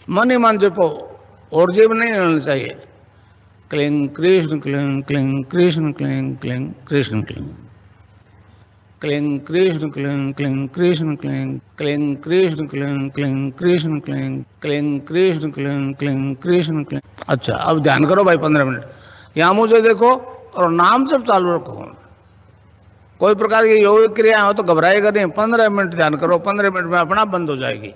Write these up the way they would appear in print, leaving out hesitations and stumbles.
मन ही मन जपो, और जीव नहीं रहना चाहिए। Cling Krishna cling cling Krishna cling cling Krishna cling cling Krishna cling cling Krishna cling cling Krishna cling cling Krishna cling cling Krishna cling cling Krishna cling. अच्छा, अब ध्यान करो भाई 15 मिनट। यहां मुझे देखो और नाम जब चालू रखो। कोई प्रकार की योग क्रिया हो तो घबराएगा नहीं। 15 मिनट ध्यान करो, 15 मिनट में अपना बंद हो जाएगी।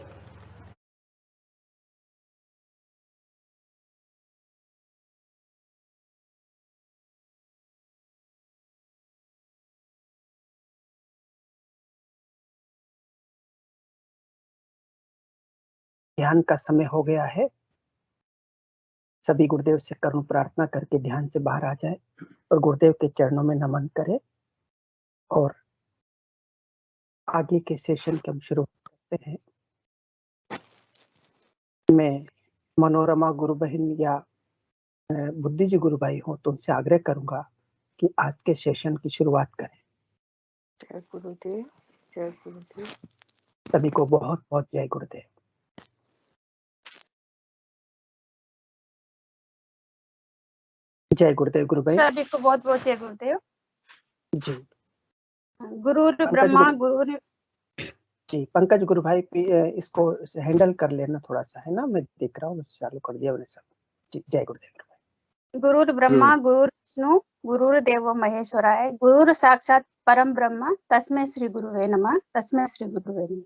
ध्यान का समय हो गया है। सभी गुरुदेव से करुण प्रार्थना करके ध्यान से बाहर आ जाए और गुरुदेव के चरणों में नमन करें और आगे के सेशन के हम शुरू करते हैं। मैं मनोरमा गुरु बहन या बुद्धि जी गुरु भाई हो तो उनसे आग्रह करूंगा कि आज के सेशन की शुरुआत करें। जय गुरुदेव, जय गुरुदेव। सभी को बहुत बहुत जय गुरुदेव। जय गुरुदेव गुरु भाई। सभी को बहुत बहुत जय गुरुदेव। जी गुरु ब्रह्मा गुरु। जी पंकज गुरु भाई इसको हैंडल कर लेना थोड़ा सा, है ना। मैं देख रहा हूँ, चालू कर दिया मैंने सब। जी जय गुरुदेव। गुरु ब्रह्मा गुरु विष्णु गुरुर्देव महेश्वराय गुरु साक्षात परम ब्रह्म तस्मै श्री गुरुवे नमः तस्मै श्री गुरुवे नमः।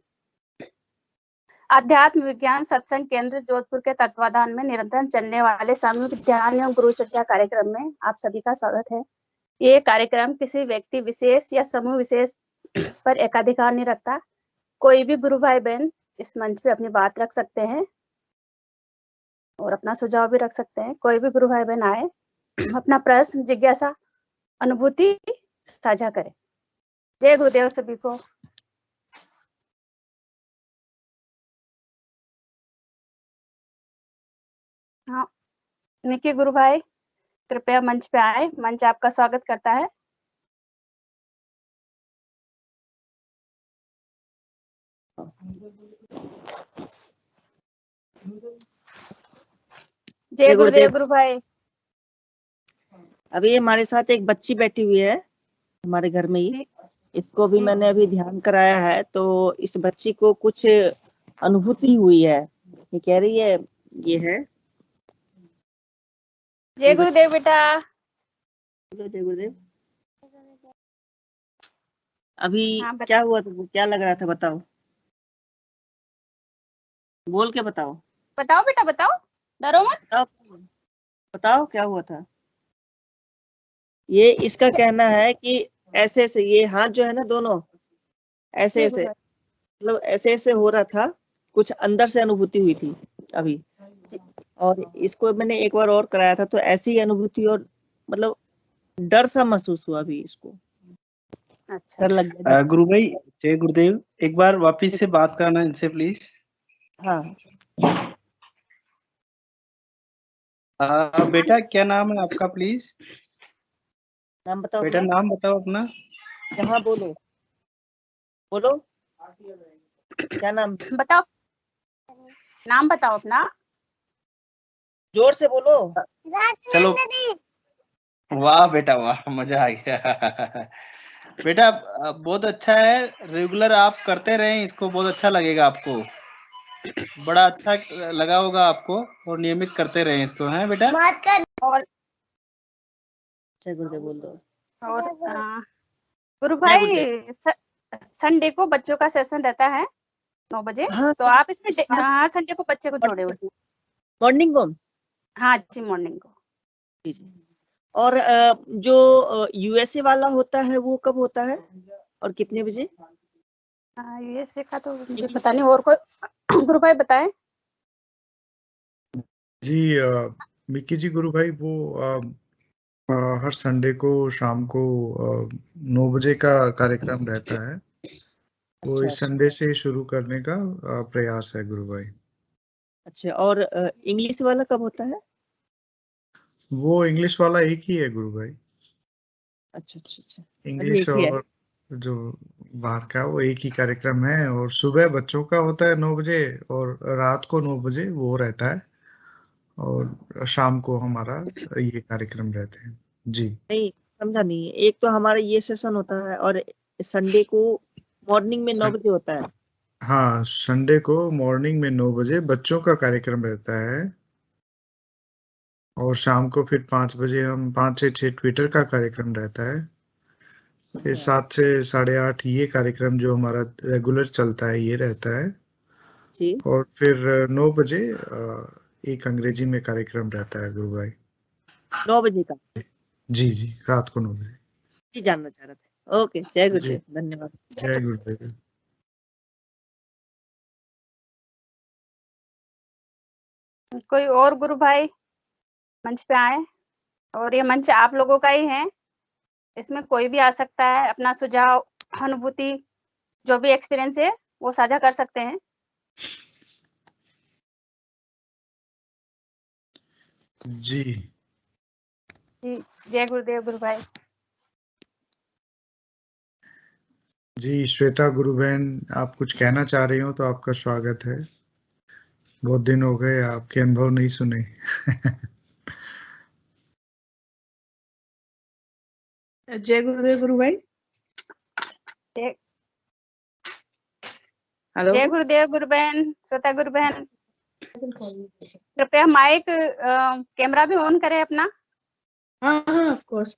आध्यात्म विज्ञान सत्संग केंद्र जोधपुर के तत्वाधान में निरंतर चलने वाले सामूहिक ध्यान एवं गुरु चर्चा कार्यक्रम में आप सभी का स्वागत है। ये कार्यक्रम किसी व्यक्ति विशेष या समूह विशेष पर एकाधिकार नहीं रखता। कोई भी गुरु भाई बहन इस मंच पे अपनी बात रख सकते हैं और अपना सुझाव भी रख सकते हैं। कोई भी गुरु भाई बहन आए, अपना प्रश्न, जिज्ञासा, अनुभूति साझा करें। जय गुरुदेव सभी को। हाँ, निकी गुरु भाई कृपया मंच पे आए, मंच आपका स्वागत करता है। जय गुरुदेव गुरु भाई। अभी हमारे साथ एक बच्ची बैठी हुई है हमारे घर में ही। इसको भी मैंने अभी ध्यान कराया है, तो इस बच्ची को कुछ अनुभूति हुई है। ये कह रही है ये है। जय गुरुदेव बेटा। जय गुरुदेव। अभी हाँ, क्या हुआ तुमको, क्या लग रहा था बताओ, बोल के बताओ। बताओ बेटा बताओ, डरो मत। बताओ क्या हुआ था। ये इसका कहना है कि ऐसे ऐसे ये हाथ जो है ना दोनों ऐसे ऐसे, मतलब ऐसे ऐसे हो रहा था, कुछ अंदर से अनुभूति हुई थी अभी। और इसको मैंने एक बार और कराया था तो ऐसी अनुभूति और मतलब डर सा महसूस हुआ अभी इसको। अच्छा डर लग गया। गुरु भाई जय गुरुदेव, एक बार वापिस से बात करना इनसे प्लीज। हाँ बेटा क्या नाम है आपका प्लीज? नाम बताओ बेटा अपना। नाम बताओ अपना। यहाँ बोलो बोलो, क्या नाम बताओ, नाम बताओ अपना, जोर से बोलो। चलो वाह बेटा वाह, मजा आ गया। बेटा बहुत अच्छा है, रेगुलर आप करते रहें इसको, बहुत अच्छा लगेगा आपको, बड़ा अच्छा लगा होगा आपको, और नियमित करते रहें इसको, हैं बेटा। और गुरुदेव बोल दो। और गुरु भाई संडे को बच्चों का सेशन रहता है 9 बजे। हाँ, तो आप इसमें हर संडे को बच्चे को जोड़े उसमें। मॉर्निंग को। हाँ जी, मॉर्निंग को। जी। और जो यूएसए वाला होता है वो कब होता है और कितने बजे? यूएसए का तो मुझे पता नहीं, और कोई गुरु भाई बताएं। जी मिक्की जी गुरु भाई, वो हर संडे को शाम को 9 बजे का कार्यक्रम रहता है। वो इस संडे से शुरू करने का प्रयास है गुरु भाई। अच्छा, और इंग्लिश वाला कब होता है? वो इंग्लिश वाला एक ही है गुरु भाई। अच्छा अच्छा अच्छा, इंग्लिश और जो बाहर का, वो एक ही कार्यक्रम है। और सुबह बच्चों का होता है 9 बजे, और रात को 9 बजे वो रहता है, और शाम को हमारा ये कार्यक्रम रहते हैं। जी नहीं, समझा नहीं। एक तो हमारा ये सेशन होता है और संडे को मॉर्निंग में 9 बजे होता है। हाँ, संडे को मॉर्निंग में 9 बजे बच्चों का कार्यक्रम रहता है, और शाम को फिर 5 बजे हम 5 से 6 ट्विटर का कार्यक्रम रहता है। फिर 7 से 8:30 ये कार्यक्रम जो हमारा रेगुलर चलता है ये रहता है। जी, और फिर 9 बजे एक अंग्रेजी में कार्यक्रम रहता है गुरु भाई। 9 बजे का जी जी, रात को 9 बजे। ही जानना चाह रहे थे। ओके, जय जी, गुरुदेव, धन्यवाद। जय गुरुदेव। कोई और गुरु भाई मंच पे आए, और ये मंच आप लोगों का ही है, इसमें कोई भी आ सकता है, अपना सुझाव, अनुभूति, जो भी एक्सपीरियंस है वो साझा कर सकते हैं। जी जी, जय गुरुदेव गुरु भाई। जी, श्वेता गुरु बहन, आप कुछ कहना चाह रही हो तो आपका स्वागत है। बहुत दिन हो गए आपके अनुभव नहीं सुने। जय गुरुदेव गुरु भाई। जय हेलो। जय गुरुदेव गुरु बहन, श्वेता गुरु बहन, कृपया माइक कैमरा भी ऑन करें अपना। हाँ हाँ, ऑफ कोर्स।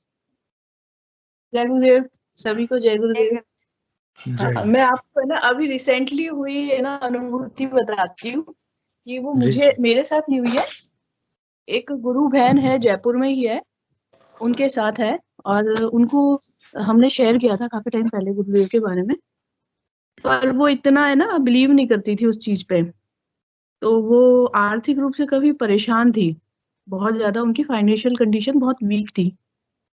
जय गुरुदेव सभी को, जय गुरुदेव। जय मैं आपको है ना अभी रिसेंटली हुई है ना अनुभूति बताती हूँ कि वो जी मुझे मेरे साथ नहीं हुई है। एक गुरु बहन है, जयपुर में ही है, उनके साथ है। और उनको हमने शेयर किया था काफी टाइम पहले गुरुदेव के बारे में, पर वो इतना है ना बिलीव नहीं करती थी उस चीज पे। तो वो आर्थिक रूप से काफी परेशान थी, बहुत ज्यादा। उनकी फाइनेंशियल कंडीशन बहुत वीक थी।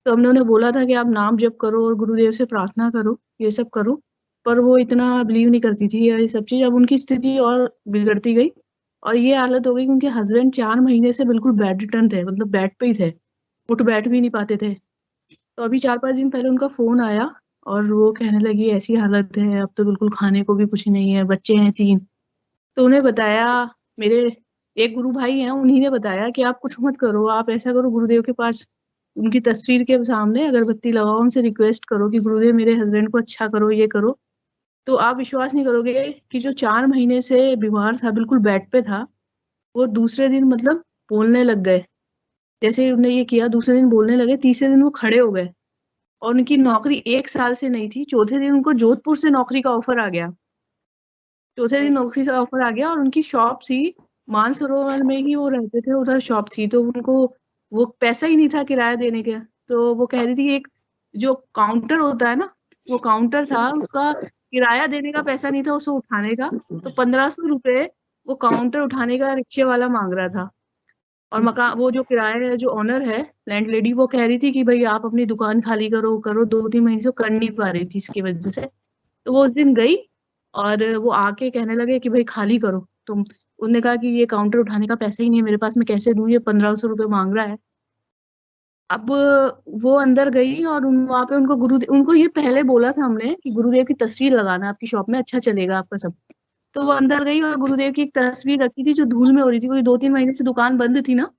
तो हमने उन्हें बोला था कि आप नाम जप करो और गुरुदेव से प्रार्थना करो, ये सब करो, पर वो इतना बिलीव नहीं करती थी ये सब चीज। अब उनकी स्थिति और बिगड़ती गई, और ये हालत हो गई कि उनके हस्बैंड 4 महीने से बिल्कुल बेड रिटर्न थे, मतलब बेड पे ही थे, उठ बैठ भी नहीं पाते थे। तो अभी 4-5 दिन पहले उनका फोन आया, और वो कहने लगी ऐसी हालत है, अब तो बिल्कुल खाने को भी कुछ नहीं है, बच्चे हैं 3। तो उन्हें बताया, मेरे एक गुरु भाई हैं, उन्हीं ने बताया कि आप कुछ मत करो, आप ऐसा करो, गुरुदेव के पास उनकी तस्वीर के सामने अगरबत्ती लगाओ, उनसे रिक्वेस्ट करो कि गुरुदेव मेरे हस्बैंड को अच्छा करो, ये करो। तो आप विश्वास नहीं करोगे कि जो 4 महीने से बीमार था, बिल्कुल बेड पे था, वो दूसरे दिन मतलब बोलने लग गए। जैसे ही उन्होंने ये किया, दूसरे दिन बोलने लगे, तीसरे दिन वो खड़े हो गए। और उनकी नौकरी 1 साल से नहीं थी, चौथे दिन उनको जोधपुर से नौकरी का ऑफर आ गया। चौथे दिन नौकरी से ऑफर आ गया, और उनकी शॉप थी मानसरोवर में ही, वो रहते थे, उधर शॉप थी। तो उनको वो पैसा ही नहीं था किराया देने का। तो वो कह रही थी एक जो काउंटर होता है ना, वो काउंटर था, उसका किराया देने का पैसा नहीं था उसे उठाने का। तो 1500 रुपए वो काउंटर उठाने का रिक्शे वाला मांग रहा था। और मकान, वो जो किराया, जो ओनर है, लैंड लेडी, वो कह रही थी कि भाई आप अपनी दुकान खाली करो करो। 2-3 महीने से कर नहीं पा रही थी इसकी वजह से। तो वो उस दिन गई, और वो आके कहने लगे कि भाई खाली करो तुम। उनने कहा कि ये काउंटर उठाने का पैसा ही नहीं है मेरे पास, मैं कैसे दूं, ये 1500 रुपए मांग रहा है। अब वो अंदर गई, और वहां पे उनको ये पहले बोला था हमने कि गुरुदेव की तस्वीर लगाना आपकी शॉप में, अच्छा चलेगा आपका सब। तो वो अंदर गई, और गुरुदेव की एक तस्वीर रखी थी जो धूल में हो रही थी, क्योंकि 2-3 महीने से दुकान बंद थी ना।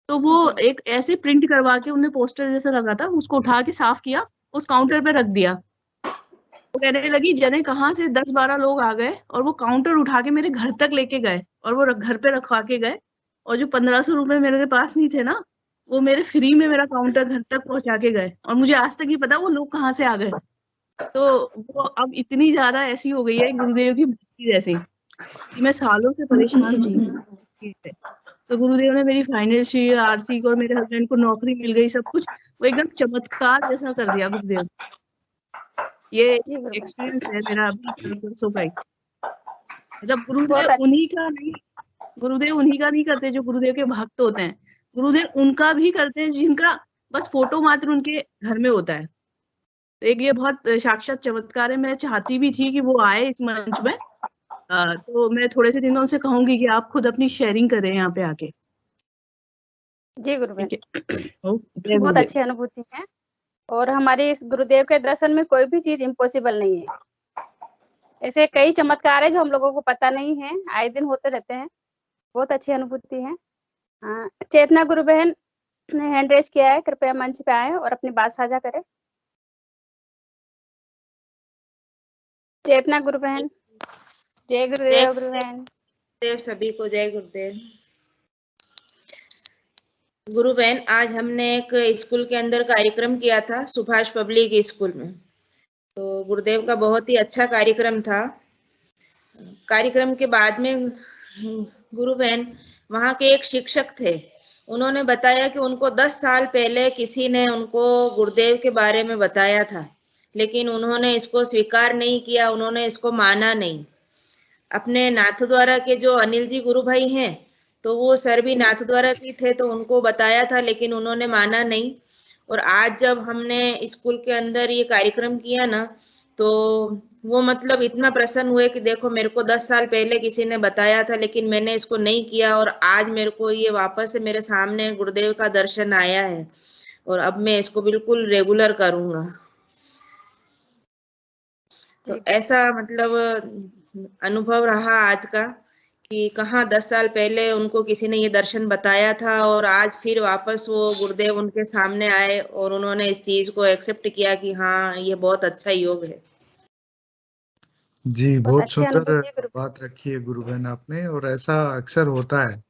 तो वो एक ऐसे प्रिंट करवा के, उन्हें पोस्टर जैसा लगा था, उसको उठा के साफ किया, उस काउंटर पे रख दिया। वो कहने लगी जने कहाँ से 10-12 लोग आ गए, और वो काउंटर उठा के मेरे घर तक लेके गए, और वो घर पे रखवा के गए। और जो 1500 रुपए मेरे पास नहीं थे ना, वो मेरे फ्री में मेरा काउंटर घर तक पहुंचा के गए। और मुझे आज तक नहीं पता वो लोग कहाँ से आ गए। तो वो अब इतनी ज्यादा ऐसी हो गई है गुरुदेव की भक्ति जैसी, कि मैं सालों से परेशान थी इस चीज से। तो गुरुदेव ने मेरी फाइनेंशियल, आर्थिक, और मेरे हस्बैंड को नौकरी मिल गई, सब कुछ वो एकदम चमत्कार जैसा कर दिया गुरुदेव। ये एक्सपीरियंस है मेरा अभी परसों का ही। मतलब बहुत गुरुदेव उन्हीं का नहीं करते जो गुरुदेव के भक्त होते हैं, गुरुदेव उनका भी करते हैं जिनका बस फोटो मात्र उनके घर में होता है। तो एक ये बहुत साक्षात चमत्कार है। मैं चाहती भी थी कि वो आए इस मंच में। तो मैं थोड़े से दिनों से कहूंगी कि आप खुद अपनी शेयरिंग करें यहाँ पे आके। जी गुरु ठीक बहन, है, जय बहुत गुरुदेव। अच्छी अनुभूति है। और हमारे इस गुरुदेव के दर्शन में कोई भी चीज इम्पॉसिबल नहीं है। ऐसे कई चमत्कार है जो हम लोगों को पता नहीं है, आए दिन होते रहते हैं। बहुत अच्छी अनुभूति है। चेतना गुरु बहन ने हैंड रेज किया है, कृपया मंच पे आए और अपनी बात साझा करें। चेतना गुरु बहन। जय गुरुदेव गुरु बहन। देव सभी को जय गुरुदेव। गुरु बहन, आज हमने एक स्कूल के अंदर कार्यक्रम किया था, सुभाष पब्लिक स्कूल में। तो गुरुदेव का बहुत ही अच्छा कार्यक्रम था। कार्यक्रम के बाद में गुरु बहन, वहाँ के एक शिक्षक थे, उन्होंने बताया कि उनको 10 साल पहले किसी ने उनको गुरुदेव के बारे में बताया था, लेकिन उन्होंने इसको स्वीकार नहीं किया, उन्होंने इसको माना नहीं। अपने नाथद्वारा के जो अनिल जी गुरु भाई हैं, तो वो सर भी नाथद्वारा के थे, तो उनको बताया था, लेकिन उन्होंने माना नहीं। और आज जब हमने स्कूल के अंदर ये कार्यक्रम किया ना, तो वो मतलब इतना प्रसन्न हुए कि देखो, मेरे को 10 साल पहले किसी ने बताया था, लेकिन मैंने इसको नहीं किया, और आज मेरे को ये वापस से मेरे सामने गुरुदेव का दर्शन आया है, और अब मैं इसको बिल्कुल रेगुलर करूंगा। तो ऐसा मतलब अनुभव रहा आज का कि कहाँ 10 साल पहले उनको किसी ने ये दर्शन बताया था, और आज फिर वापस वो गुरुदेव उनके सामने आए और उन्होंने इस चीज को एक्सेप्ट किया कि हाँ, ये बहुत अच्छा योग है। जी, बहुत सुंदर बात रखी है गुरु बहन आपने। और ऐसा अक्सर होता है,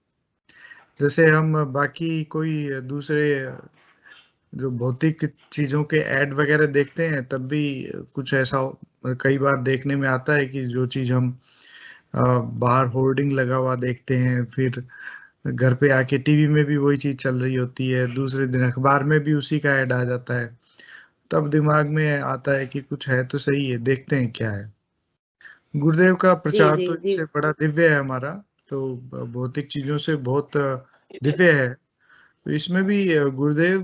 जैसे हम बाकी कोई दूसरे जो भौतिक चीजों के ऐड वगैरह देखते हैं, तब भी कुछ ऐसा कई बार देखने में आता है कि जो चीज हम बाहर होर्डिंग लगा हुआ देखते हैं, फिर घर पे आके टीवी में भी वही चीज चल रही होती है, दूसरे दिन अखबार में भी उसी का ऐड आ जाता है, तब दिमाग में आता है कि कुछ है तो सही है, देखते हैं क्या है। गुरुदेव का प्रचार तो इससे बड़ा दिव्य है हमारा, तो भौतिक चीजों से बहुत दिव्य है। तो इसमें भी गुरुदेव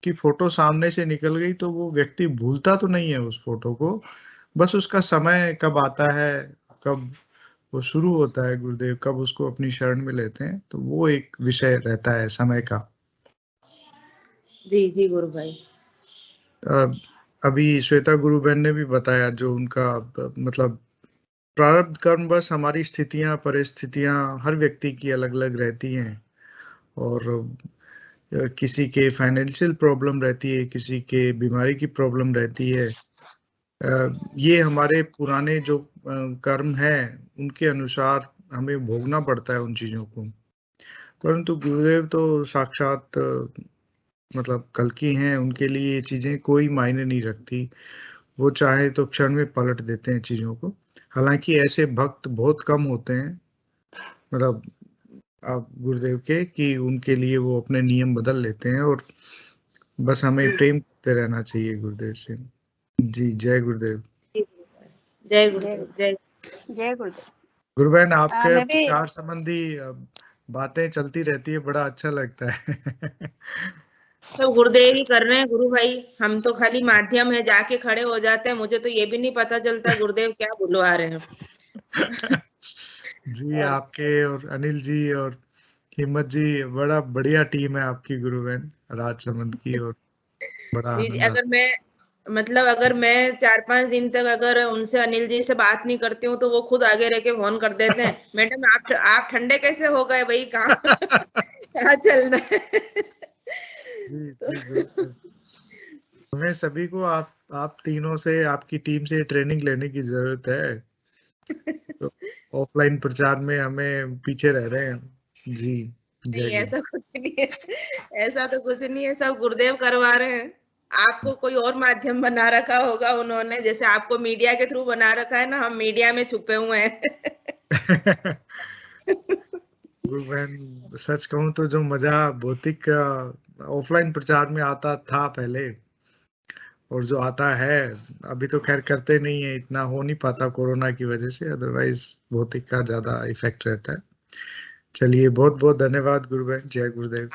की फोटो सामने से निकल गई तो वो व्यक्ति भूलता तो नहीं है उस फोटो को, बस उसका समय कब आता है, कब वो शुरू होता है, गुरुदेव कब उसको अपनी शरण में लेते हैं, तो वो एक विषय रहता है समय का। जी जी गुरु भाई। अभी श्वेता गुरु बहन ने भी बताया जो उनका मतलब प्रारब्ध कर्म, बस हमारी स्थितियां परिस्थितियां हर व्यक्ति की अलग अलग रहती हैं, और किसी के फाइनेंशियल प्रॉब्लम रहती है, किसी के बीमारी की प्रॉब्लम रहती है। ये हमारे पुराने जो कर्म है उनके अनुसार हमें भोगना पड़ता है उन चीजों को। परंतु गुरुदेव तो साक्षात मतलब कल्कि हैं, उनके लिए ये चीजें कोई मायने नहीं रखती, वो चाहे तो क्षण में पलट देते हैं चीजों को। हालांकि ऐसे भक्त बहुत कम होते हैं, मतलब आप गुरुदेव के, कि उनके लिए वो अपने नियम बदल लेते हैं, और बस हमें प्रेम करते रहना चाहिए गुरुदेव से। जी, जय गुरुदेव। जय गुरुदेव। जय गुरुदेव। गुरु बहन, आपके प्रचार संबंधी बातें चलती रहती है, बड़ा अच्छा लगता है। सब गुरुदेव ही कर रहे हैं गुरु भाई, हम तो खाली माध्यम है, जाके खड़े हो जाते हैं, मुझे तो ये भी नहीं पता चलता गुरुदेव क्या बुलवा रहे हैं। जी, आपके और अनिल जी और हिम्मत जी, बड़ा बढ़िया टीम है आपकी गुरु बहन राजसमंद की, और बड़ा जी, अगर मैं 4-5 दिन तक अगर उनसे अनिल जी से बात नहीं करती हूँ, तो वो खुद आगे रह के फोन कर देते हैं, मैडम आप ठंडे कैसे हो गए भाई, कहाँ चल रहा है। जी, हमें सभी को आप तीनों से, आपकी टीम से ट्रेनिंग लेने की जरूरत है। तो ऑफलाइन प्रचार में हमें पीछे रह रहे हैं। जी, नहीं, ऐसा कुछ नहीं है, ऐसा तो कुछ नहीं है, सब गुरुदेव करवा रहे हैं। आपको कोई और माध्यम बना रखा होगा उन्होंने, जैसे आपको मीडिया के थ्रू बना रखा है ना, हम मीडिया में छुपे हुए हैं। गुरु बहन, सच कहूं तो जो मजा भौतिक ऑफलाइन प्रचार में आता था पहले, और जो आता है अभी, तो खैर करते नहीं है, इतना हो नहीं पाता कोरोना की वजह से, अदरवाइज भौतिक का ज्यादा इफेक्ट रहता है। चलिए, बहुत बहुत धन्यवाद गुरु बहन। जय गुरुदेव।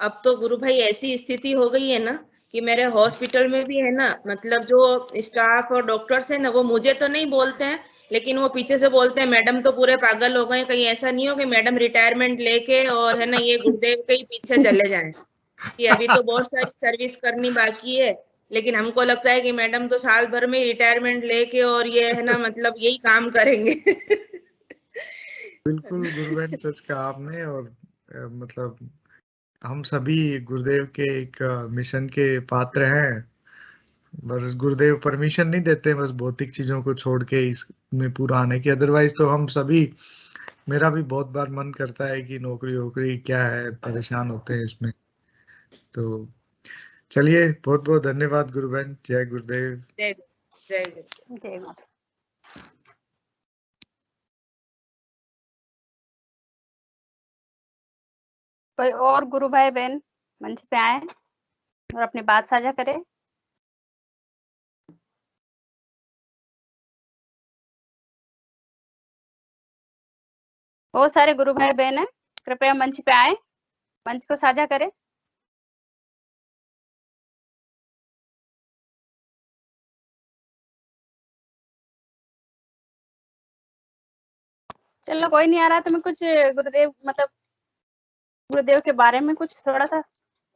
अब तो गुरु भाई ऐसी स्थिति हो गई है ना कि मेरे हॉस्पिटल में भी है ना, मतलब जो स्टाफ और डॉक्टर्स है ना, वो मुझे तो नहीं बोलते हैं, लेकिन वो पीछे से बोलते हैं मैडम तो पूरे पागल हो गए, कहीं ऐसा नहीं हो कि मैडम रिटायरमेंट लेके और है ना ये गुरुदेव के ही पीछे चले जाएं। कि अभी तो बहुत सारी सर्विस करनी बाकी है, लेकिन हमको लगता है कि मैडम तो साल भर में रिटायरमेंट लेके और ये है ना मतलब यही काम करेंगे। बिल्कुल गुरुबहन, सच कहा आपने। और मतलब हम सभी गुरुदेव के एक मिशन के पात्र हैं। बस गुरुदेव परमिशन नहीं देते बस भौतिक चीजों को छोड़ के इसमें पूरा आने की। अदरवाइज तो हम सभी, मेरा भी बहुत बार मन करता है कि नौकरी वोकरी क्या है, परेशान होते हैं इसमें। तो चलिए, बहुत बहुत धन्यवाद गुरुबहन। जय गुरुदेव। जय जय गुरु। जय माता। कोई और गुरु भाई बहन मंच पे आए और अपनी बात साझा करें। बहुत सारे गुरु भाई बहन हैं, कृपया मंच पे आए, मंच को साझा करें। चलो कोई नहीं आ रहा तो मैं कुछ गुरुदेव मतलब गुरुदेव के बारे में कुछ थोड़ा सा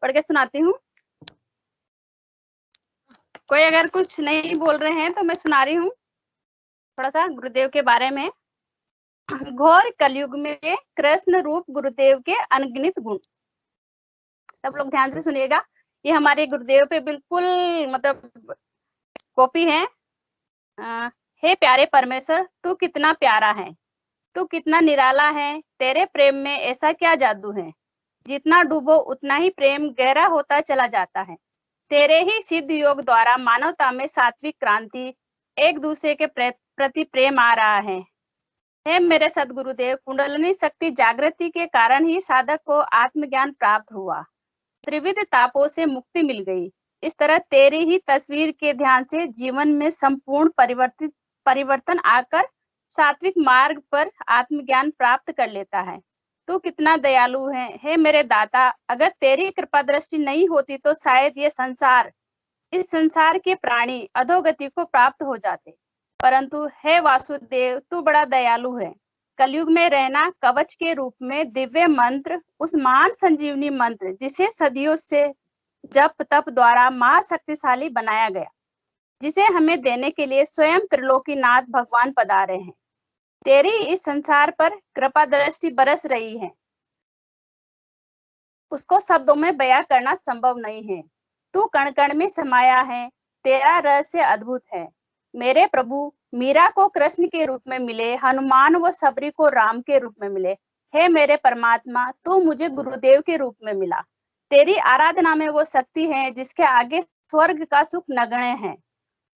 पढ़ के सुनाती हूँ। कोई अगर कुछ नहीं बोल रहे हैं तो मैं सुना रही हूँ थोड़ा सा गुरुदेव के बारे में। घोर कलयुग में कृष्ण रूप गुरुदेव के अनगिनत गुण। सब लोग ध्यान से सुनिएगा, ये हमारे गुरुदेव पे बिल्कुल मतलब कॉपी है। हे प्यारे परमेश्वर, तू कितना प्यारा है, तू कितना निराला है, तेरे प्रेम में ऐसा क्या जादू है, जितना डूबो उतना ही प्रेम गहरा होता चला जाता है। तेरे ही सिद्ध योग द्वारा मानवता में सात्विक क्रांति, एक दूसरे के प्रति प्रेम आ रहा है। हे मेरे सदगुरुदेव, कुंडलिनी शक्ति जागृति के कारण ही साधक को आत्मज्ञान प्राप्त हुआ, त्रिविध तापों से मुक्ति मिल गई। इस तरह तेरी ही तस्वीर के ध्यान से जीवन में संपूर्ण परिवर्तन आकर सात्विक मार्ग पर आत्मज्ञान प्राप्त कर लेता है। तू कितना दयालु है, हे मेरे दाता। अगर तेरी कृपा दृष्टि नहीं होती तो शायद इस संसार के प्राणी अधोगति को प्राप्त हो जाते, परंतु हे वासुदेव, तू बड़ा दयालु है। कलयुग में रहना कवच के रूप में दिव्य मंत्र, उस महान संजीवनी मंत्र जिसे सदियों से जप तप द्वारा महाशक्तिशाली बनाया गया, जिसे हमें देने के लिए स्वयं त्रिलोकीनाथ भगवान पधारे हैं। तेरी इस संसार पर कृपा दृष्टि बरस रही है, उसको शब्दों में बयां करना संभव नहीं है। तू कण कण में समाया है, तेरा रहस्य अद्भुत है। मेरे प्रभु मीरा को कृष्ण के रूप में मिले, हनुमान व सबरी को राम के रूप में मिले। हे मेरे परमात्मा, तू मुझे गुरुदेव के रूप में मिला। तेरी आराधना में वो शक्ति है जिसके आगे स्वर्ग का सुख नगण्य है।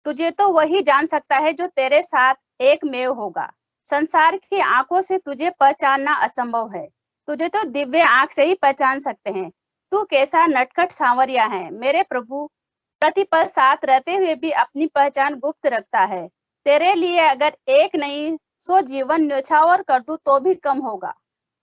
तुझे तो वही जान सकता है जो तेरे साथ एकमेव होगा। संसार की आंखों से तुझे पहचानना असंभव है, तुझे तो दिव्य आंख से ही पहचान सकते हैं। तू कैसा नटखट सांवरिया है मेरे प्रभु, प्रतिपल साथ रहते हुए भी अपनी पहचान गुप्त रखता है। तेरे लिए अगर एक नहीं 100 जीवन न्यौछावर कर दूं तो भी कम होगा।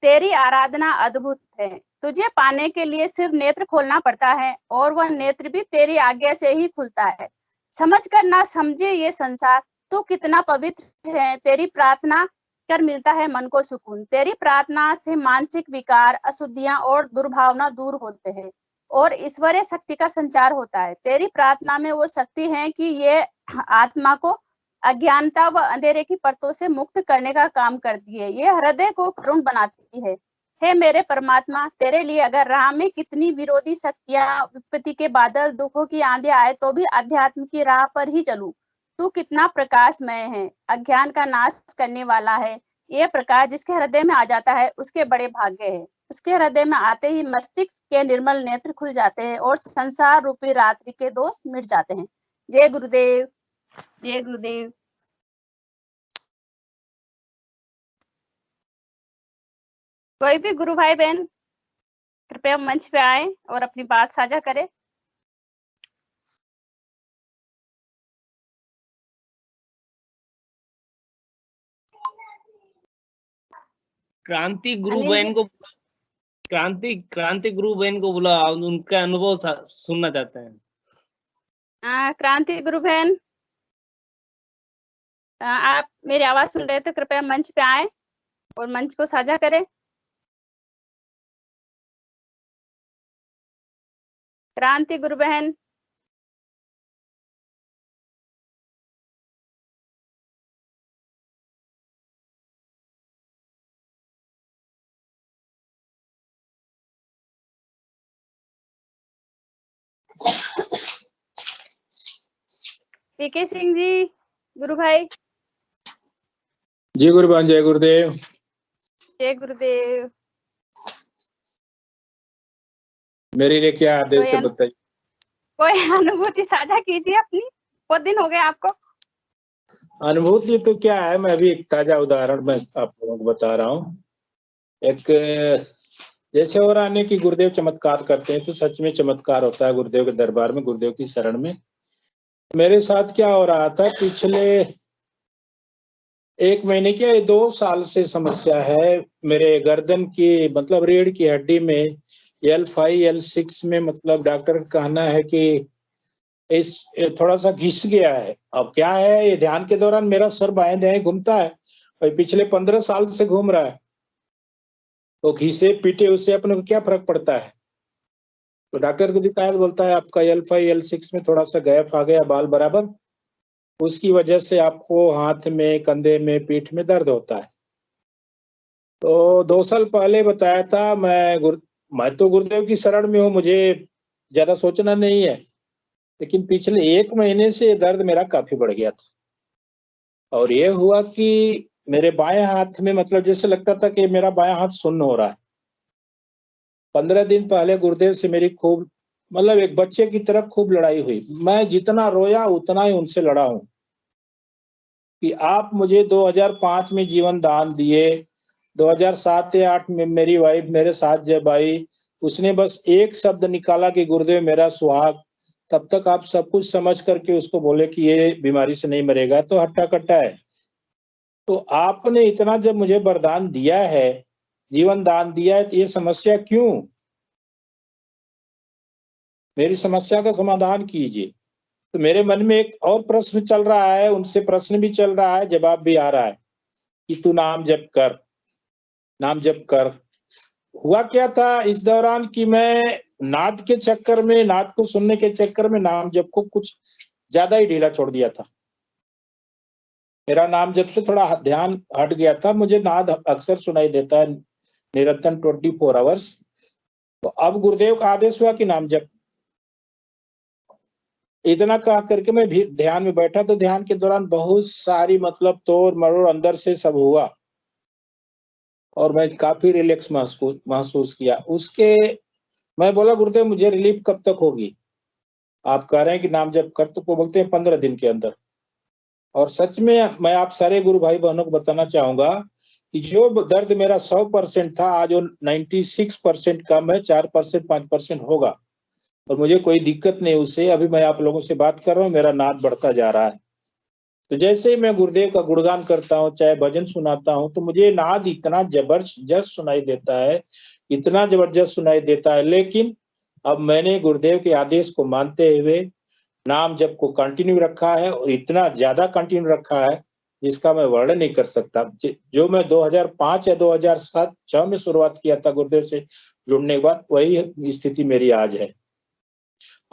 तेरी आराधना अद्भुत है। तुझे पाने के लिए सिर्फ नेत्र खोलना पड़ता है और वह नेत्र भी तेरी आज्ञा से ही खुलता है। समझ कर ना समझे ये संसार, तू कितना पवित्र है। तेरी प्रार्थना कर मिलता है मन को सुकून। तेरी प्रार्थना से मानसिक विकार, अशुद्धियां और दुर्भावना दूर होते हैं और ईश्वरीय शक्ति का संचार होता है। तेरी प्रार्थना में वो शक्ति है कि ये आत्मा को अज्ञानता व अंधेरे की परतों से मुक्त करने का काम करती है। ये हृदय को करुण बनाती है। हे मेरे परमात्मा, तेरे लिए अगर राह में कितनी विरोधी शक्तियां, विपत्ति के बादल, दुखों की आंधी आए तो भी अध्यात्म की राह पर ही चलूं। तू कितना प्रकाशमय है, अज्ञान का नाश करने वाला है। ये प्रकाश जिसके हृदय में आ जाता है उसके बड़े भाग्य है। उसके हृदय में आते ही मस्तिष्क के निर्मल नेत्र खुल जाते हैं और संसार रूपी रात्रि के दोष मिट जाते हैं। जय गुरुदेव, जय गुरुदेव। कोई भी गुरु भाई बहन कृपया मंच पे आए और अपनी बात साझा करें। क्रांति गुरु अनिल बहन जी। को क्रांति गुरु बहन को बुला, उनका अनुभव सुनना चाहते हैं। क्रांति गुरु बहन, आप मेरी आवाज सुन रहे तो कृपया मंच पे आए और मंच को साझा करें। क्रांति गुरु बहन। पीके सिंह जी, गुरु भाई। जी गुरुबान, जय गुरुदेव। जय गुरुदेव। मेरे लिए क्या आदेश है बताइए। कोई अनुभूति साझा कीजिए अपनी, बहुत दिन हो गए आपको। अनुभूति तो क्या है, मैं अभी एक ताजा उदाहरण मैं आप लोगों को बता रहा हूँ। एक जैसे हो रहा है कि गुरुदेव चमत्कार करते हैं, तो सच में चमत्कार होता है गुरुदेव के दरबार में, गुरुदेव की शरण में। मेरे साथ क्या हो रहा था, पिछले 1 महीने क्या 2 साल से समस्या है मेरे गर्दन की, मतलब रीढ़ की हड्डी में L5 L6 में, मतलब डॉक्टर का कहना है कि इस थोड़ा सा घिस गया है। अब क्या है, ये ध्यान के दौरान मेरा सर बाएं दाएं घूमता है और पिछले 15 साल से घूम रहा है, तो घिसे पीटे उससे अपने को क्या फर्क पड़ता है। तो डॉक्टर को दिखाया तो बोलता है आपका L5 L6 में थोड़ा सा गैप आ गया बाल बराबर, उसकी वजह से आपको हाथ में, कंधे में, पीठ में दर्द होता है। तो 2 साल पहले बताया था। मैं तो गुरुदेव की शरण में हूँ, मुझे ज्यादा सोचना नहीं है, लेकिन पिछले 1 महीने से दर्द मेरा काफी बढ़ गया था। और ये हुआ कि मेरे बाएं हाथ में, मतलब जैसे लगता था कि मेरा बायां हाथ सुन्न हो रहा है। 15 दिन पहले गुरुदेव से मेरी खूब, मतलब एक बच्चे की तरह खूब लड़ाई हुई। मैं जितना रोया उतना ही उनसे लड़ा हूं कि आप मुझे 2005 में जीवन दान दिए, 2007 या 8 में मेरी वाइफ मेरे साथ जब आई, उसने बस एक शब्द निकाला कि गुरुदेव मेरा सुहाग, तब तक आप सब कुछ समझ करके उसको बोले कि ये बीमारी से नहीं मरेगा, तो हट्टा कट्टा है। तो आपने इतना जब मुझे वरदान दिया है, जीवन दान दिया है, तो ये समस्या क्यों? मेरी समस्या का समाधान कीजिए। तो मेरे मन में एक और प्रश्न चल रहा है, उनसे प्रश्न भी चल रहा है, जवाब भी आ रहा है कि तू नाम जप कर, नाम जप कर। हुआ क्या था इस दौरान कि मैं नाद के चक्कर में, नाद को सुनने के चक्कर में नाम जप को कुछ ज्यादा ही ढीला छोड़ दिया था। मेरा नाम जप से थोड़ा ध्यान हट गया था। मुझे नाद अक्सर सुनाई देता है निरंतर 24 आवर्स। तो अब गुरुदेव का आदेश हुआ कि नाम जप। इतना कह करके मैं भी ध्यान में बैठा, तो ध्यान के दौरान बहुत सारी, मतलब तोड़ मरोड़ अंदर से सब हुआ और मैं काफी रिलैक्स महसूस किया। उसके मैं बोला गुरुदेव मुझे रिलीफ कब तक होगी? आप कह रहे हैं कि नाम जप कर, तो वो बोलते हैं 15 दिन के अंदर। और सच में मैं आप सारे गुरु भाई बहनों को बताना चाहूंगा कि जो दर्द मेरा 100% था, आज वो 96% कम है, 4% 5% होगा और मुझे कोई दिक्कत नहीं उससे। अभी मैं आप लोगों से बात कर रहा हूँ, मेरा नाद बढ़ता जा रहा है। तो जैसे ही मैं गुरुदेव का गुणगान करता हूँ, चाहे भजन सुनाता हूँ, तो मुझे नाद इतना जबरदस्त सुनाई देता है, इतना जबरदस्त सुनाई देता है। लेकिन अब मैंने गुरुदेव के आदेश को मानते हुए नाम जप को कंटिन्यू रखा है, और इतना ज्यादा कंटिन्यू रखा है जिसका मैं वर्णन नहीं कर सकता। जो मैं 2005 या 2007-06 में शुरुआत किया था गुरुदेव से जुड़ने के बाद, वही स्थिति मेरी आज है।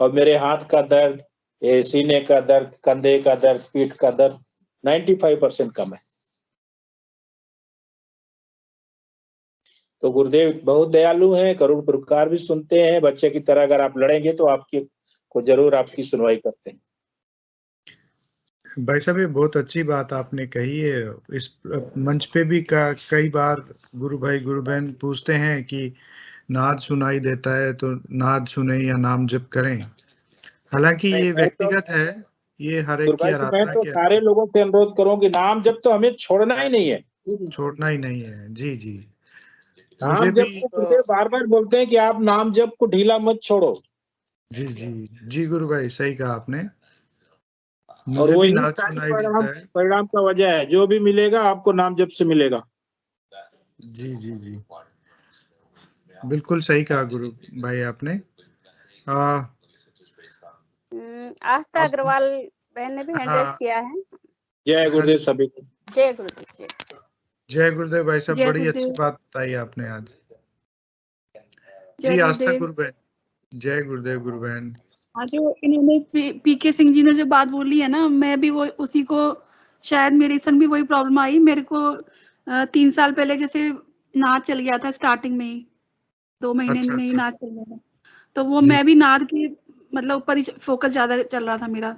और मेरे हाथ का दर्द, सीने का दर्द, कंधे का दर्द, पीठ का दर्द 95% कम है। तो गुरुदेव बहुत दयालु हैं, करुण पुरकार भी सुनते हैं। बच्चे की तरह अगर आप लड़ेंगे तो आपकी को जरूर आपकी सुनवाई करते हैं। भाई साहब, ये बहुत अच्छी बात आपने कही है। इस मंच पे भी कई बार गुरु भाई गुरु बहन पूछते हैं कि नाद सुनाई देता है तो नाद सुने या नाम जप करें। हालांकि ये व्यक्तिगत है, ये हर एक की आराधना तो सारे लोगों से अनुरोध करूं कि नाम जप तो हमें छोड़ना ही नहीं है, छोड़ना ही नहीं है। जी जी, नाम जप को बार बार बोलते हैं कि आप नाम जप को ढीला मत छोड़ो। जी जी जी गुरु भाई, सही कहा आपने। और मुझे भी वही नाद सुनाई देता है। परिणाम का वजह है, जो भी मिलेगा आपको नाम जप से मिलेगा। जी जी जी, बिल्कुल सही कहा गुरु भाई आपने। आस्था अग्रवाल बहन ने भी हैंड रेज किया है। जय गुरुदेव सभी को। जय गुरुदेव। जय गुरुदेव भाई साहब, बड़ी अच्छी बात बताई आपने आज। जी आस्था गुरु बहन। जय गुरुदेव गुरु बहन। हाँ, जो इन्होंने पीके सिंह जी ने जो बात बोली है ना, मैं भी वो उसी को, शायद मेरे संग भी वही प्रॉब्लम आई। मेरे को 3 साल पहले जैसे नाद चल गया था, स्टार्टिंग में ही 2 महीने अच्छा, में ही अच्छा। नाद चल गया था, तो वो जी। मैं भी नाद की मतलब ऊपर ही फोकस ज्यादा चल रहा था मेरा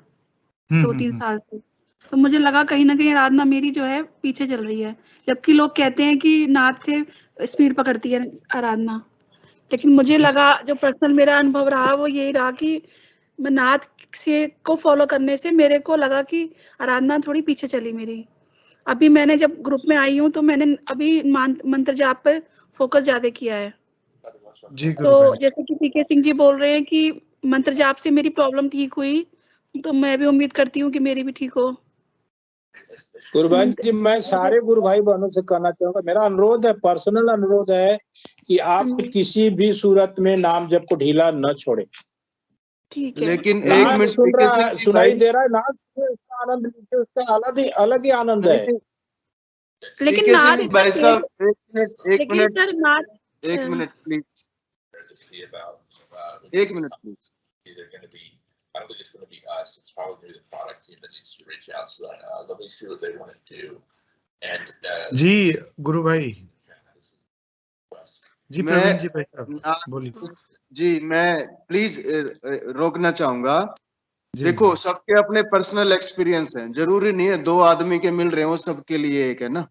2-3 हम्म। साल से। तो मुझे लगा कहीं ना कहीं आराधना मेरी जो है पीछे चल रही है, जबकि लोग कहते हैं कि नाद से स्पीड पकड़ती है आराधना। लेकिन मुझे लगा, जो पर्सनल मेरा अनुभव रहा वो यही रहा कि मैं नाद से को फॉलो करने से मेरे को लगा कि आराधना थोड़ी पीछे चली मेरी। अभी मैंने जब ग्रुप में आई हूँ तो मैंने अभी मंत्र जाप पर फोकस ज्यादा किया है। जी गुरु तो बहन। जैसे कि पीके सिंह जी बोल रहे हैं कि मंत्र जाप से मेरी प्रॉब्लम ठीक हुई, तो मैं भी उम्मीद करती हूँ कि मेरी भी ठीक हो। गुरु बहन जी, मैं सारे गुरु भाई बहनों से कहना चाहूंगा, मेरा अनुरोध है, पर्सनल अनुरोध है कि आप किसी भी सूरत में नाम जप को ढीला न छोड़े। ठीक है। लेकिन एक नाद मिनट सुन रहा है, जी सुनाई भाई, दे रहा है, नाद सुनिए, उसका आनंद लीजिए, उसका अलग ही आनंद है। लेकिन पीके नाद सिंह इतना भाई तेज, साहब, एक लेकिन मिनट सर नाद एक मिनट प्लीज, एक minute please. I don't think it's going to be us. It's probably the product team that needs to reach out. So let me see what they want to do. And जी गुरु भाई, जी प्रवीण जी भाई साहब बोलिए। जी मैं please रोकना चाहूंगा। देखो, सबके अपने पर्सनल एक्सपीरियंस हैं, जरूरी नहीं है 2 आदमी के मिल रहे हो सबके लिए एक है ना।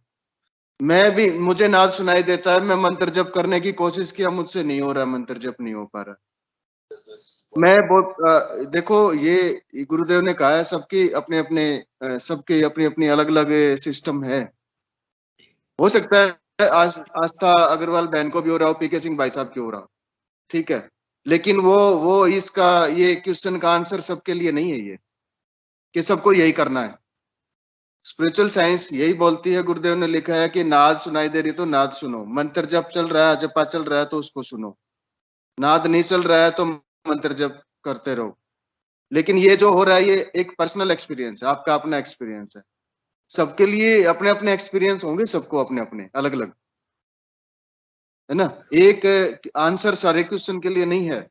मैं भी, मुझे नाद सुनाई देता है, मैं मंत्र जप करने की कोशिश किया, मुझसे नहीं हो रहा, मंत्र जप नहीं हो पा रहा। मैं बहुत देखो, ये गुरुदेव ने कहा है सबकी अपने अपने सबके अपनी अपनी अलग अलग सिस्टम है। हो सकता है आस्था अग्रवाल बहन को भी हो रहा हो, पीके सिंह भाई साहब की हो रहा हो, ठीक है, लेकिन वो इसका ये क्वेश्चन का आंसर सबके लिए नहीं है ये कि सबको यही करना है। स्पिरिचुअल साइंस यही बोलती है, गुरुदेव ने लिखा है कि नाद सुनाई दे रही तो नाद सुनो, मंत्र जप चल रहा है, जपा चल रहा है तो उसको सुनो, नाद नहीं चल रहा है तो मंत्र जप करते रहो। लेकिन ये जो हो रहा है ये एक पर्सनल एक्सपीरियंस है, आपका अपना एक्सपीरियंस है, सबके लिए अपने अपने एक्सपीरियंस होंगे, सबको अपने अपने अलग अलग, है ना। एक आंसर सारे क्वेश्चन के लिए नहीं है।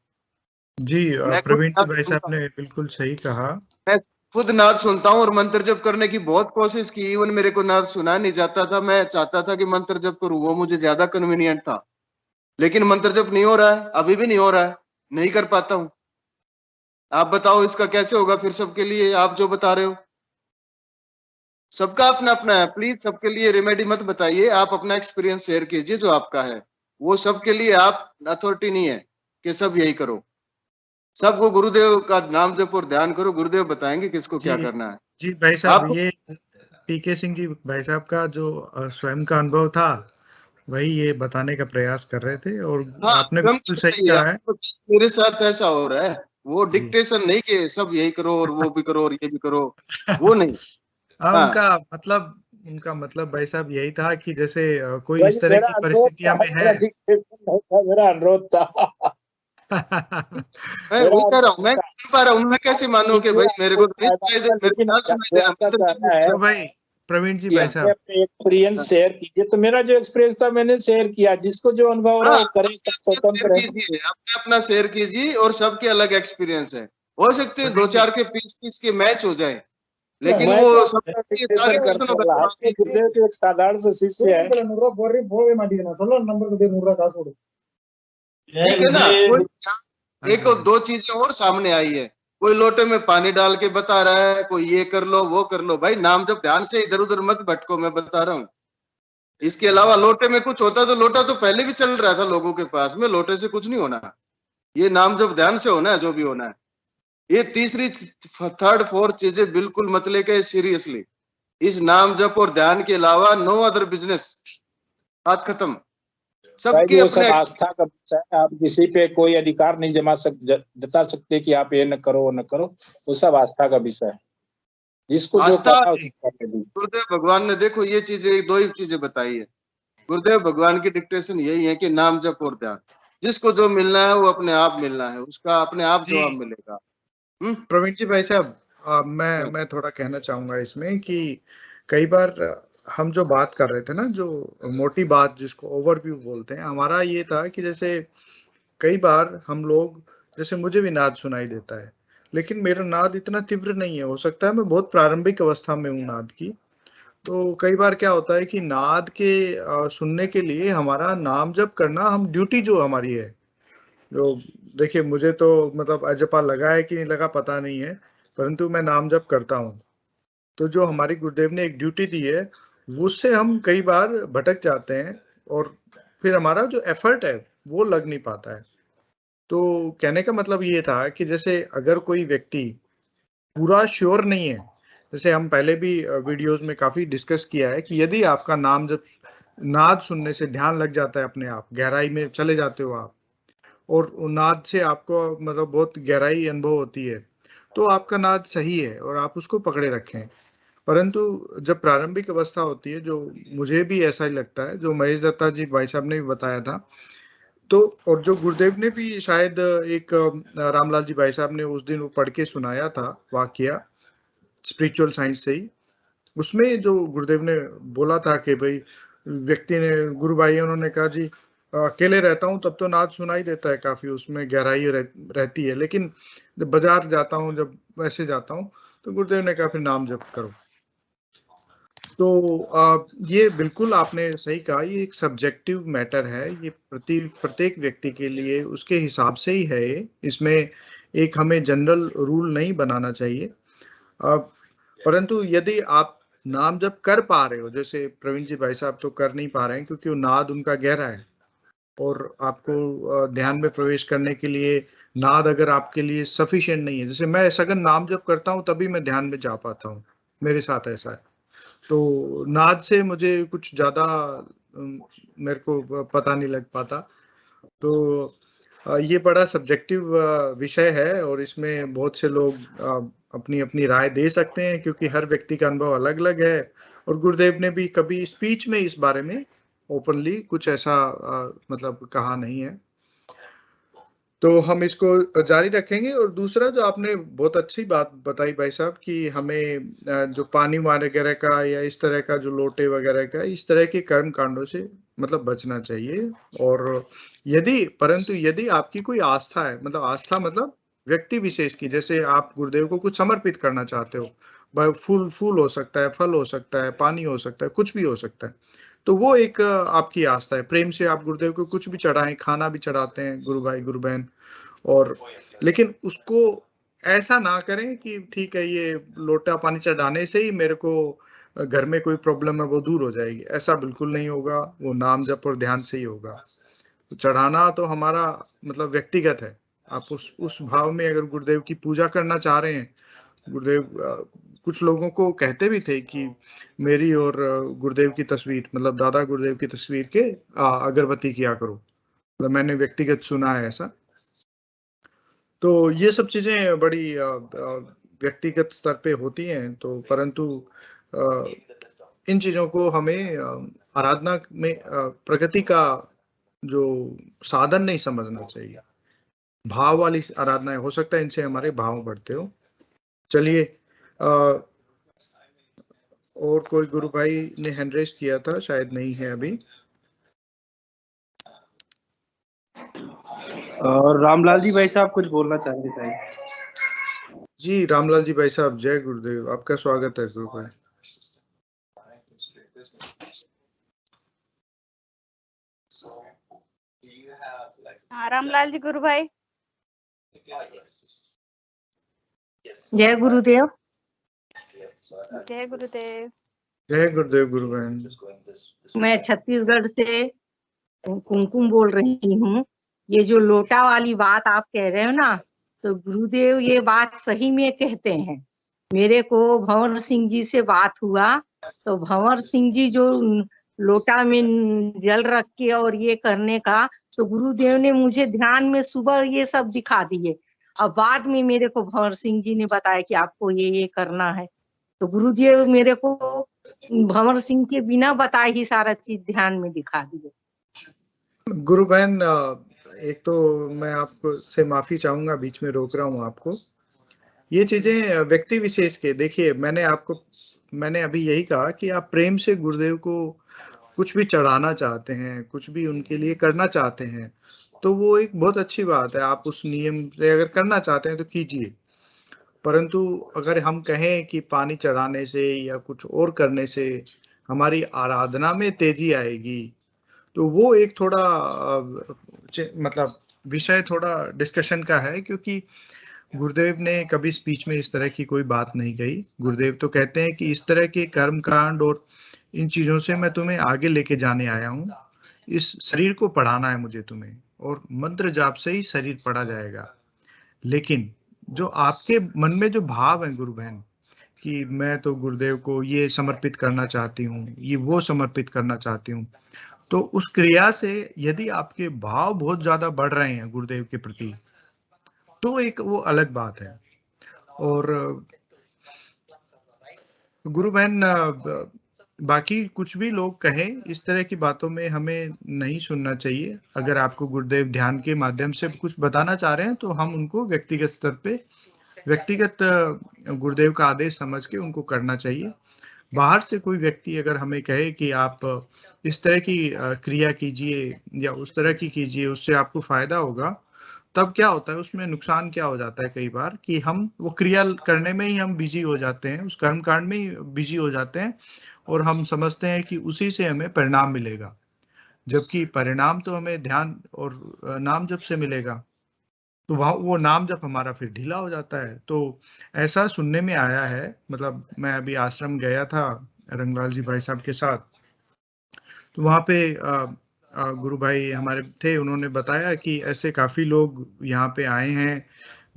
जी प्रवीण जी भाई साहब ने बिल्कुल सही कहा। मैं खुद नाद सुनता हूँ और मंत्र जप करने की बहुत कोशिश की, इवन मेरे को नाद सुना नहीं जाता था, मैं चाहता था कि मंत्र जप करूँ, वो मुझे ज्यादा कन्वीनियंट था, लेकिन मंत्र जप नहीं हो रहा है, अभी भी नहीं हो रहा है, नहीं कर पाता हूँ। आप बताओ इसका कैसे होगा फिर सबके लिए, आप जो बता रहे हो सबका अपना अपना है, प्लीज सबके लिए रेमेडी मत बताइए, आप अपना एक्सपीरियंस शेयर कीजिए जो आपका है, वो सबके लिए आप अथॉरिटी नहीं है कि सब यही करो। सबको गुरुदेव का नाम जप और ध्यान करो, गुरुदेव बताएंगे किसको क्या करना है। जी भाई साहब, ये पीके सिंह जी भाई साहब का जो स्वयं का अनुभव था वही ये बताने का प्रयास कर रहे थे, और आपने बिल्कुल सही कहा है। मेरे साथ ऐसा हो रहा है, वो डिक्टेशन नहीं कि सब यही करो और वो भी करो और ये भी करो, वो नहीं। हाँ, उनका मतलब भाई साहब यही था कि जैसे कोई इस तरह की परिस्थितियां में है। मेरा अनुरोध था। मैं वही कह रहा हूँ, मैं नहीं पा रहा हूँ, मैं कैसे मानूं कि भाई मेरे को तो भाई प्रवीण जी भाई साहब एक्सपीरियंस शेयर कीजिए। तो मेरा जो एक्सपीरियंस था मैंने शेयर किया, जिसको जो अनुभव हो रहा है वो करे, स्वतंत्र है, अपना अपना शेयर कीजिए, और सबके अलग एक्सपीरियंस है, हो सकते हैं 2-4 के पीस के मैच हो जाए, लेकिन वो गुरुदेव के एक साधारण से शिष्य है। ठीक है ना। एक और 2 चीजें और सामने आई है, कोई लोटे में पानी डाल के बता रहा है, कोई ये कर लो वो कर लो, भाई नाम जब ध्यान से इधर उधर मत भटको, मैं बता रहा हूँ। इसके अलावा लोटे में कुछ होता तो लोटा तो पहले भी चल रहा था लोगों के पास में, लोटे से कुछ नहीं होना, ये नाम जब ध्यान से होना है जो भी होना है। ये तीसरी 3rd 4th चीजें बिल्कुल मत लेके सीरियसली, इस नाम जप और ध्यान के अलावा नो अदर बिजनेस, बात खत्म। सबके अपने आस्था का विषय है, आप किसी पे कोई अधिकार नहीं जता सकते कि आप ये न करो न करो, वो सब आस्था का विषय है, जिसको आस्था। गुरुदेव भगवान ने देखो ये चीजें 2 ही चीजें बताई है, गुरुदेव भगवान की डिक्टेशन यही है कि नाम जप और ध्यान, जिसको जो मिलना है वो अपने आप मिलना है, उसका अपने आप जवाब मिलेगा। प्रवीण जी भाई साहब, मैं थोड़ा कहना चाहूंगा इसमें कि कई बार हम जो बात कर रहे थे ना, जो मोटी बात जिसको ओवरव्यू बोलते हैं, हमारा ये था कि जैसे कई बार हम लोग जैसे मुझे भी नाद सुनाई देता है, लेकिन मेरा नाद इतना तीव्र नहीं है। हो सकता है मैं बहुत प्रारंभिक अवस्था में हूँ नाद की। तो कई बार क्या होता है कि नाद के सुनने के लिए हमारा नाम जप करना, हम ड्यूटी जो हमारी है, जो देखिए मुझे तो मतलब अजपा लगा है कि नहीं लगा पता नहीं है, परंतु मैं नाम जप करता हूँ। तो जो हमारी गुरुदेव ने एक ड्यूटी दी है, उससे हम कई बार भटक जाते हैं और फिर हमारा जो एफर्ट है वो लग नहीं पाता है। तो कहने का मतलब ये था कि जैसे अगर कोई व्यक्ति पूरा श्योर नहीं है, जैसे हम पहले भी वीडियोस में काफी डिस्कस किया है कि यदि आपका नाम जब नाद सुनने से ध्यान लग जाता है, अपने आप गहराई में चले जाते हो आप, और नाद से आपको मतलब बहुत गहराई अनुभव होती है, तो आपका नाद सही है और आप उसको पकड़े रखें। परंतु जब प्रारंभिक अवस्था होती है, जो मुझे भी ऐसा ही लगता है, जो महेश दत्ता जी भाई साहब ने भी बताया था, तो और जो गुरुदेव ने भी शायद एक रामलाल जी भाई साहब ने उस दिन वो पढ़ के सुनाया था वाकया स्पिरिचुअल साइंस से ही, उसमें जो गुरुदेव ने बोला था कि भाई व्यक्ति ने, गुरु भाई उन्होंने कहा जी अकेले रहता हूँ तब तो नाद सुनाई देता है, काफी उसमें गहराई रहती है, लेकिन जब बाजार जाता हूँ, जब वैसे जाता हूँ, तो गुरुदेव ने कहा फिर नाम जप करो। तो ये बिल्कुल आपने सही कहा, ये एक सब्जेक्टिव मैटर है, ये प्रत्येक व्यक्ति के लिए उसके हिसाब से ही है। इसमें एक हमें जनरल रूल नहीं बनाना चाहिए। परंतु यदि आप नाम जप कर पा रहे हो, जैसे प्रवीण जी भाई साहब तो कर नहीं पा रहे हैं क्योंकि वो नाद उनका गहरा है, और आपको ध्यान में प्रवेश करने के लिए नाद अगर आपके लिए सफिशिएंट नहीं है, जैसे मैं सघन नाम जप करता हूँ तभी मैं ध्यान में जा पाता हूँ, मेरे साथ ऐसा है। तो नाद से मुझे कुछ ज्यादा मेरे को पता नहीं लग पाता। तो ये बड़ा सब्जेक्टिव विषय है और इसमें बहुत से लोग अपनी अपनी राय दे सकते हैं, क्योंकि हर व्यक्ति का अनुभव अलग अलग है। और गुरुदेव ने भी कभी स्पीच में इस बारे में ओपनली कुछ ऐसा मतलब कहा नहीं है। तो हम इसको जारी रखेंगे। और दूसरा जो आपने बहुत अच्छी बात बताई भाई साहब कि हमें जो पानी वगैरह का या इस तरह का जो लोटे वगैरह का, इस तरह के कर्म कांडों से मतलब बचना चाहिए। और परंतु यदि आपकी कोई आस्था है, मतलब आस्था मतलब व्यक्ति विशेष की, जैसे आप गुरुदेव को कुछ समर्पित करना चाहते हो, फूल हो सकता है, फल हो सकता है, पानी हो सकता है, कुछ भी हो सकता है, तो वो एक आपकी आस्था है। प्रेम से आप गुरुदेव को कुछ भी चढ़ाएं, खाना भी चढ़ाते हैं गुरु भाई गुरु बहन, और लेकिन उसको ऐसा ना करें कि ठीक है ये लोटा पानी चढ़ाने से ही मेरे को घर में कोई प्रॉब्लम है वो दूर हो जाएगी, ऐसा बिल्कुल नहीं होगा। वो नाम जप और ध्यान से ही होगा। तो चढ़ाना तो हमारा मतलब व्यक्तिगत है। आप उस भाव में अगर गुरुदेव की पूजा करना चाह रहे हैं, गुरुदेव कुछ लोगों को कहते भी थे कि मेरी और गुरुदेव की तस्वीर, मतलब दादा गुरुदेव की तस्वीर के अगरबत्ती किया करो, मतलब मैंने व्यक्तिगत सुना है ऐसा। तो ये सब चीजें बड़ी व्यक्तिगत स्तर पे होती हैं। तो परंतु इन चीजों को हमें आराधना में प्रगति का जो साधन नहीं समझना चाहिए। भाव वाली आराधनाएं हो सकता है इनसे हमारे भाव बढ़ते हो। चलिए, और कोई गुरु भाई ने हैंड रेज किया था, शायद नहीं है अभी। और रामलाल जी भाई साहब कुछ बोलना चाहेंगे भाई? जी रामलाल जी भाई साहब, जय गुरुदेव, आपका स्वागत है गुरु भाई। रामलाल जी गुरु भाई। जय गुरुदेव। जय गुरुदेव। जय गुरुदेव गुरु बहन। मैं छत्तीसगढ़ से कुमकुम बोल रही हूँ। ये जो लोटा वाली बात आप कह रहे हो ना, तो गुरुदेव ये बात सही में कहते हैं। मेरे को भंवर सिंह जी से बात हुआ, तो भंवर सिंह जी जो लोटा में जल रख के और ये करने का, तो गुरुदेव ने मुझे ध्यान में सुबह ये सब दिखा दिए। अब बाद में मेरे को भंवर सिंह जी ने बताया कि आपको ये करना है। तो गुरुदेव मेरे को भंवर सिंह के बिना बताए ही सारा चीज ध्यान में दिखा दिए। गुरु बहन, एक तो मैं आपको से माफी चाहूंगा, बीच में रोक रहा हूँ आपको। ये चीजें व्यक्ति विशेष के, देखिए मैंने अभी यही कहा कि आप प्रेम से गुरुदेव को कुछ भी चढ़ाना चाहते हैं, कुछ भी उनके लिए करना चाहते हैं, तो वो एक बहुत अच्छी बात है, आप उस नियम से अगर करना चाहते हैं तो कीजिए। परंतु अगर हम कहें कि पानी चढ़ाने से या कुछ और करने से हमारी आराधना में तेजी आएगी, तो वो एक थोड़ा मतलब विषय थोड़ा डिस्कशन का है, क्योंकि गुरुदेव ने कभी स्पीच में इस तरह की कोई बात नहीं कही। गुरुदेव तो कहते हैं कि इस तरह के कर्म कांड और इन चीजों से मैं तुम्हें आगे लेके जाने आया हूँ। इस शरीर को पढ़ाना है मुझे तुम्हें, और मंत्र जाप से ही शरीर पढ़ा जाएगा। लेकिन जो आपके मन में जो भाव है गुरु बहन, कि मैं तो गुरुदेव को ये समर्पित करना चाहती हूँ, ये वो समर्पित करना चाहती हूँ, तो उस क्रिया से यदि आपके भाव बहुत ज्यादा बढ़ रहे हैं गुरुदेव के प्रति, तो एक वो अलग बात है। और गुरु बहन, बाकी कुछ भी लोग कहें, इस तरह की बातों में हमें नहीं सुनना चाहिए। अगर आपको गुरुदेव ध्यान के माध्यम से कुछ बताना चाह रहे हैं तो हम उनको व्यक्तिगत स्तर पे, व्यक्तिगत गुरुदेव का आदेश समझ के उनको करना चाहिए। बाहर से कोई व्यक्ति अगर हमें कहे कि आप इस तरह की क्रिया कीजिए या उस तरह की कीजिए, उससे आपको फायदा होगा, तब क्या होता है, उसमें नुकसान क्या हो जाता है कई बार कि हम वो क्रिया करने में ही हम बिजी हो जाते हैं, उस कर्म कांड में ही बिजी हो जाते हैं, और हम समझते हैं कि उसी से हमें परिणाम मिलेगा, जबकि परिणाम तो हमें ध्यान और नाम जप से मिलेगा। तो वहाँ वो नाम जप हमारा फिर ढीला हो जाता है। तो ऐसा सुनने में आया है, मतलब मैं अभी आश्रम गया था रंगलाल जी भाई साहब के साथ, तो वहाँ पे गुरु भाई हमारे थे, उन्होंने बताया कि ऐसे काफी लोग यहाँ पे आए हैं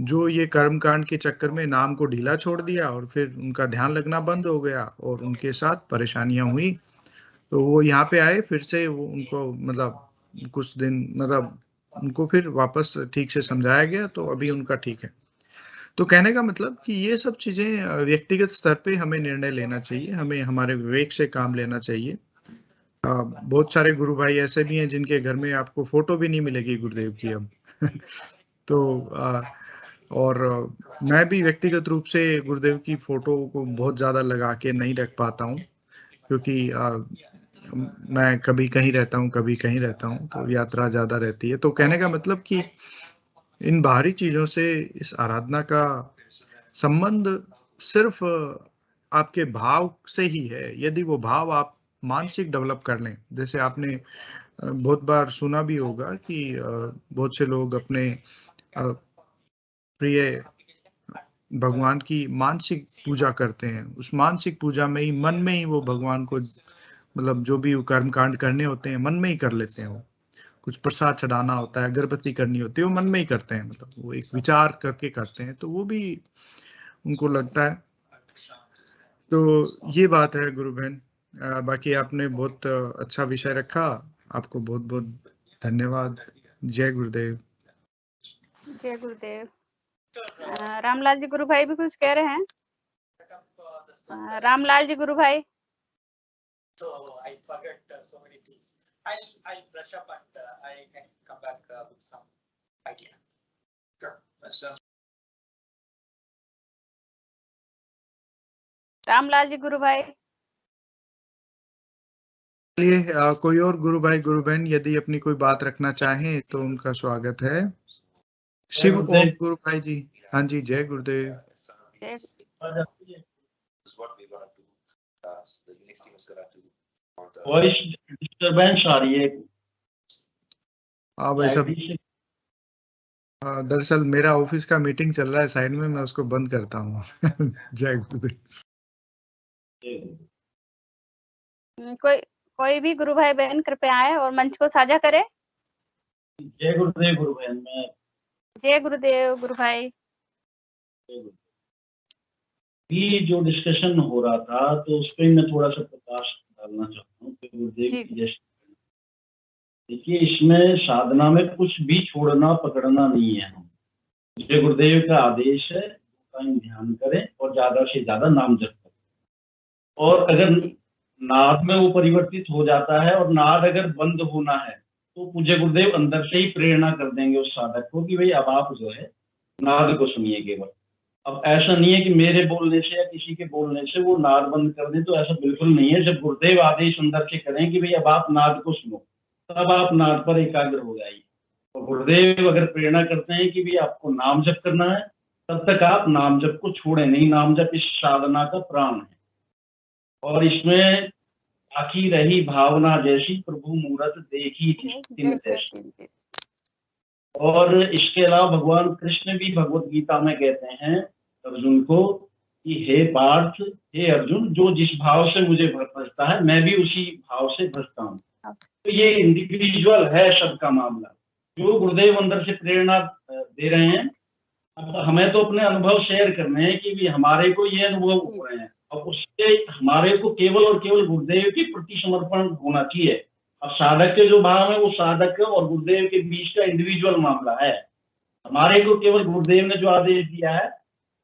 जो ये कर्म कांड के चक्कर में नाम को ढीला छोड़ दिया, और फिर उनका ध्यान लगना बंद हो गया और उनके साथ परेशानियां हुई। तो वो यहाँ पे आए, फिर से वो उनको मतलब कुछ दिन मतलब उनको फिर वापस ठीक से समझाया गया, तो अभी उनका ठीक है। तो कहने का मतलब कि ये सब चीजें व्यक्तिगत स्तर पे हमें निर्णय लेना चाहिए, हमें हमारे विवेक से काम लेना चाहिए। बहुत सारे गुरु भाई ऐसे भी हैं जिनके घर में आपको फोटो भी नहीं मिलेगी गुरुदेव की अब तो और मैं भी व्यक्तिगत रूप से गुरुदेव की फोटो को बहुत ज्यादा लगा के नहीं रख पाता हूँ, क्योंकि मैं कभी कहीं रहता हूँ, कभी कहीं रहता हूँ, तो यात्रा ज्यादा रहती है। तो कहने का मतलब कि इन बाहरी चीजों से इस आराधना का संबंध सिर्फ आपके भाव से ही है। यदि वो भाव आप मानसिक डेवलप कर लें, जैसे आपने बहुत बार सुना भी होगा कि बहुत से लोग अपने प्रिय भगवान की मानसिक पूजा करते हैं, उस मानसिक पूजा में ही मन में ही वो भगवान को मतलब जो भी कर्म कांड करने होते हैं मन में ही कर लेते हैं। वो कुछ प्रसाद चढ़ाना होता है, अगरबत्ती करनी होती है, वो मन में ही करते हैं, मतलब वो एक विचार करके करते हैं, तो वो भी उनको लगता है। तो ये बात है गुरु बहन। बाकी आपने बहुत अच्छा विषय रखा, आपको बहुत बहुत धन्यवाद। जय गुरुदेव। जय गुरुदेव। रामलाल जी गुरु भाई भी कुछ कह रहे हैं। रामलाल जी गुरु भाई। So I forget so many things. I'll brush up and I can come back with some idea. Sure. Ramlal ji गुरु भाई। चलिए कोई और गुरु भाई गुरु बहन यदि अपनी कोई बात रखना चाहें तो उनका स्वागत है। शिव ओम गुरु भाई जी। हाँ जी, जय गुरुदेव। वॉइस डिस्टरबेंस आ रही है। हाँ भाई साहब, दरअसल मेरा ऑफिस का मीटिंग चल रहा है साइड में, मैं उसको बंद करता हूँ जय गुरुदेव। कोई भी गुरु भाई बहन कृपया आए और मंच को साझा करे। जय गुरुदेव गुरु बहन। मैं जय गुरुदेव गुरु भाई। ये जो डिस्कशन हो रहा था तो उस पर मैं थोड़ा सा प्रकाश डालना चाहता हूँ। गुरुदेव की जय। देखिए, इसमें साधना में कुछ भी छोड़ना पकड़ना नहीं है। हम जय गुरुदेव का आदेश है, ध्यान करें और ज्यादा से ज्यादा नाम जप करें। और अगर नाद में वो परिवर्तित हो जाता है और नाद अगर बंद होना है तो पूज्य गुरुदेव अंदर से ही प्रेरणा कर देंगे उस साधक को कि भाई अब आप जो है नाद को सुनिए केवल। अब ऐसा नहीं है कि मेरे बोलने से या किसी के बोलने से वो नाद बंद कर दें, तो ऐसा बिल्कुल नहीं है। जब गुरुदेव आदेश अंदर से करें कि भाई अब आप नाद को सुनो, तब आप नाद पर एकाग्र हो जाइए तो गुरुदेव अगर प्रेरणा करते हैं कि भी आपको नाम जप करना है, तब तक आप नाम जप को छोड़े नहीं। नाम जप इस साधना का प्राण है, और इसमें आखी रही भावना जैसी, प्रभु मूरत देखी दिन जैसी। और इसके अलावा भगवान कृष्ण भी भगवत गीता में कहते हैं अर्जुन को कि हे पार्थ, हे अर्जुन, जो जिस भाव से मुझे भजता है मैं भी उसी भाव से भजता हूँ। तो ये इंडिविजुअल है सबका मामला। जो गुरुदेव अंदर से प्रेरणा दे रहे हैं, अब हमें तो अपने अनुभव शेयर करने हैं कि भी हमारे को ये अनुभव हो रहे हैं, और उससे हमारे को केवल और केवल गुरुदेव के प्रति समर्पण होना चाहिए। अब साधक के जो भाव है वो साधक और गुरुदेव के बीच का इंडिविजुअल मामला है। हमारे को केवल गुरुदेव ने जो आदेश दिया है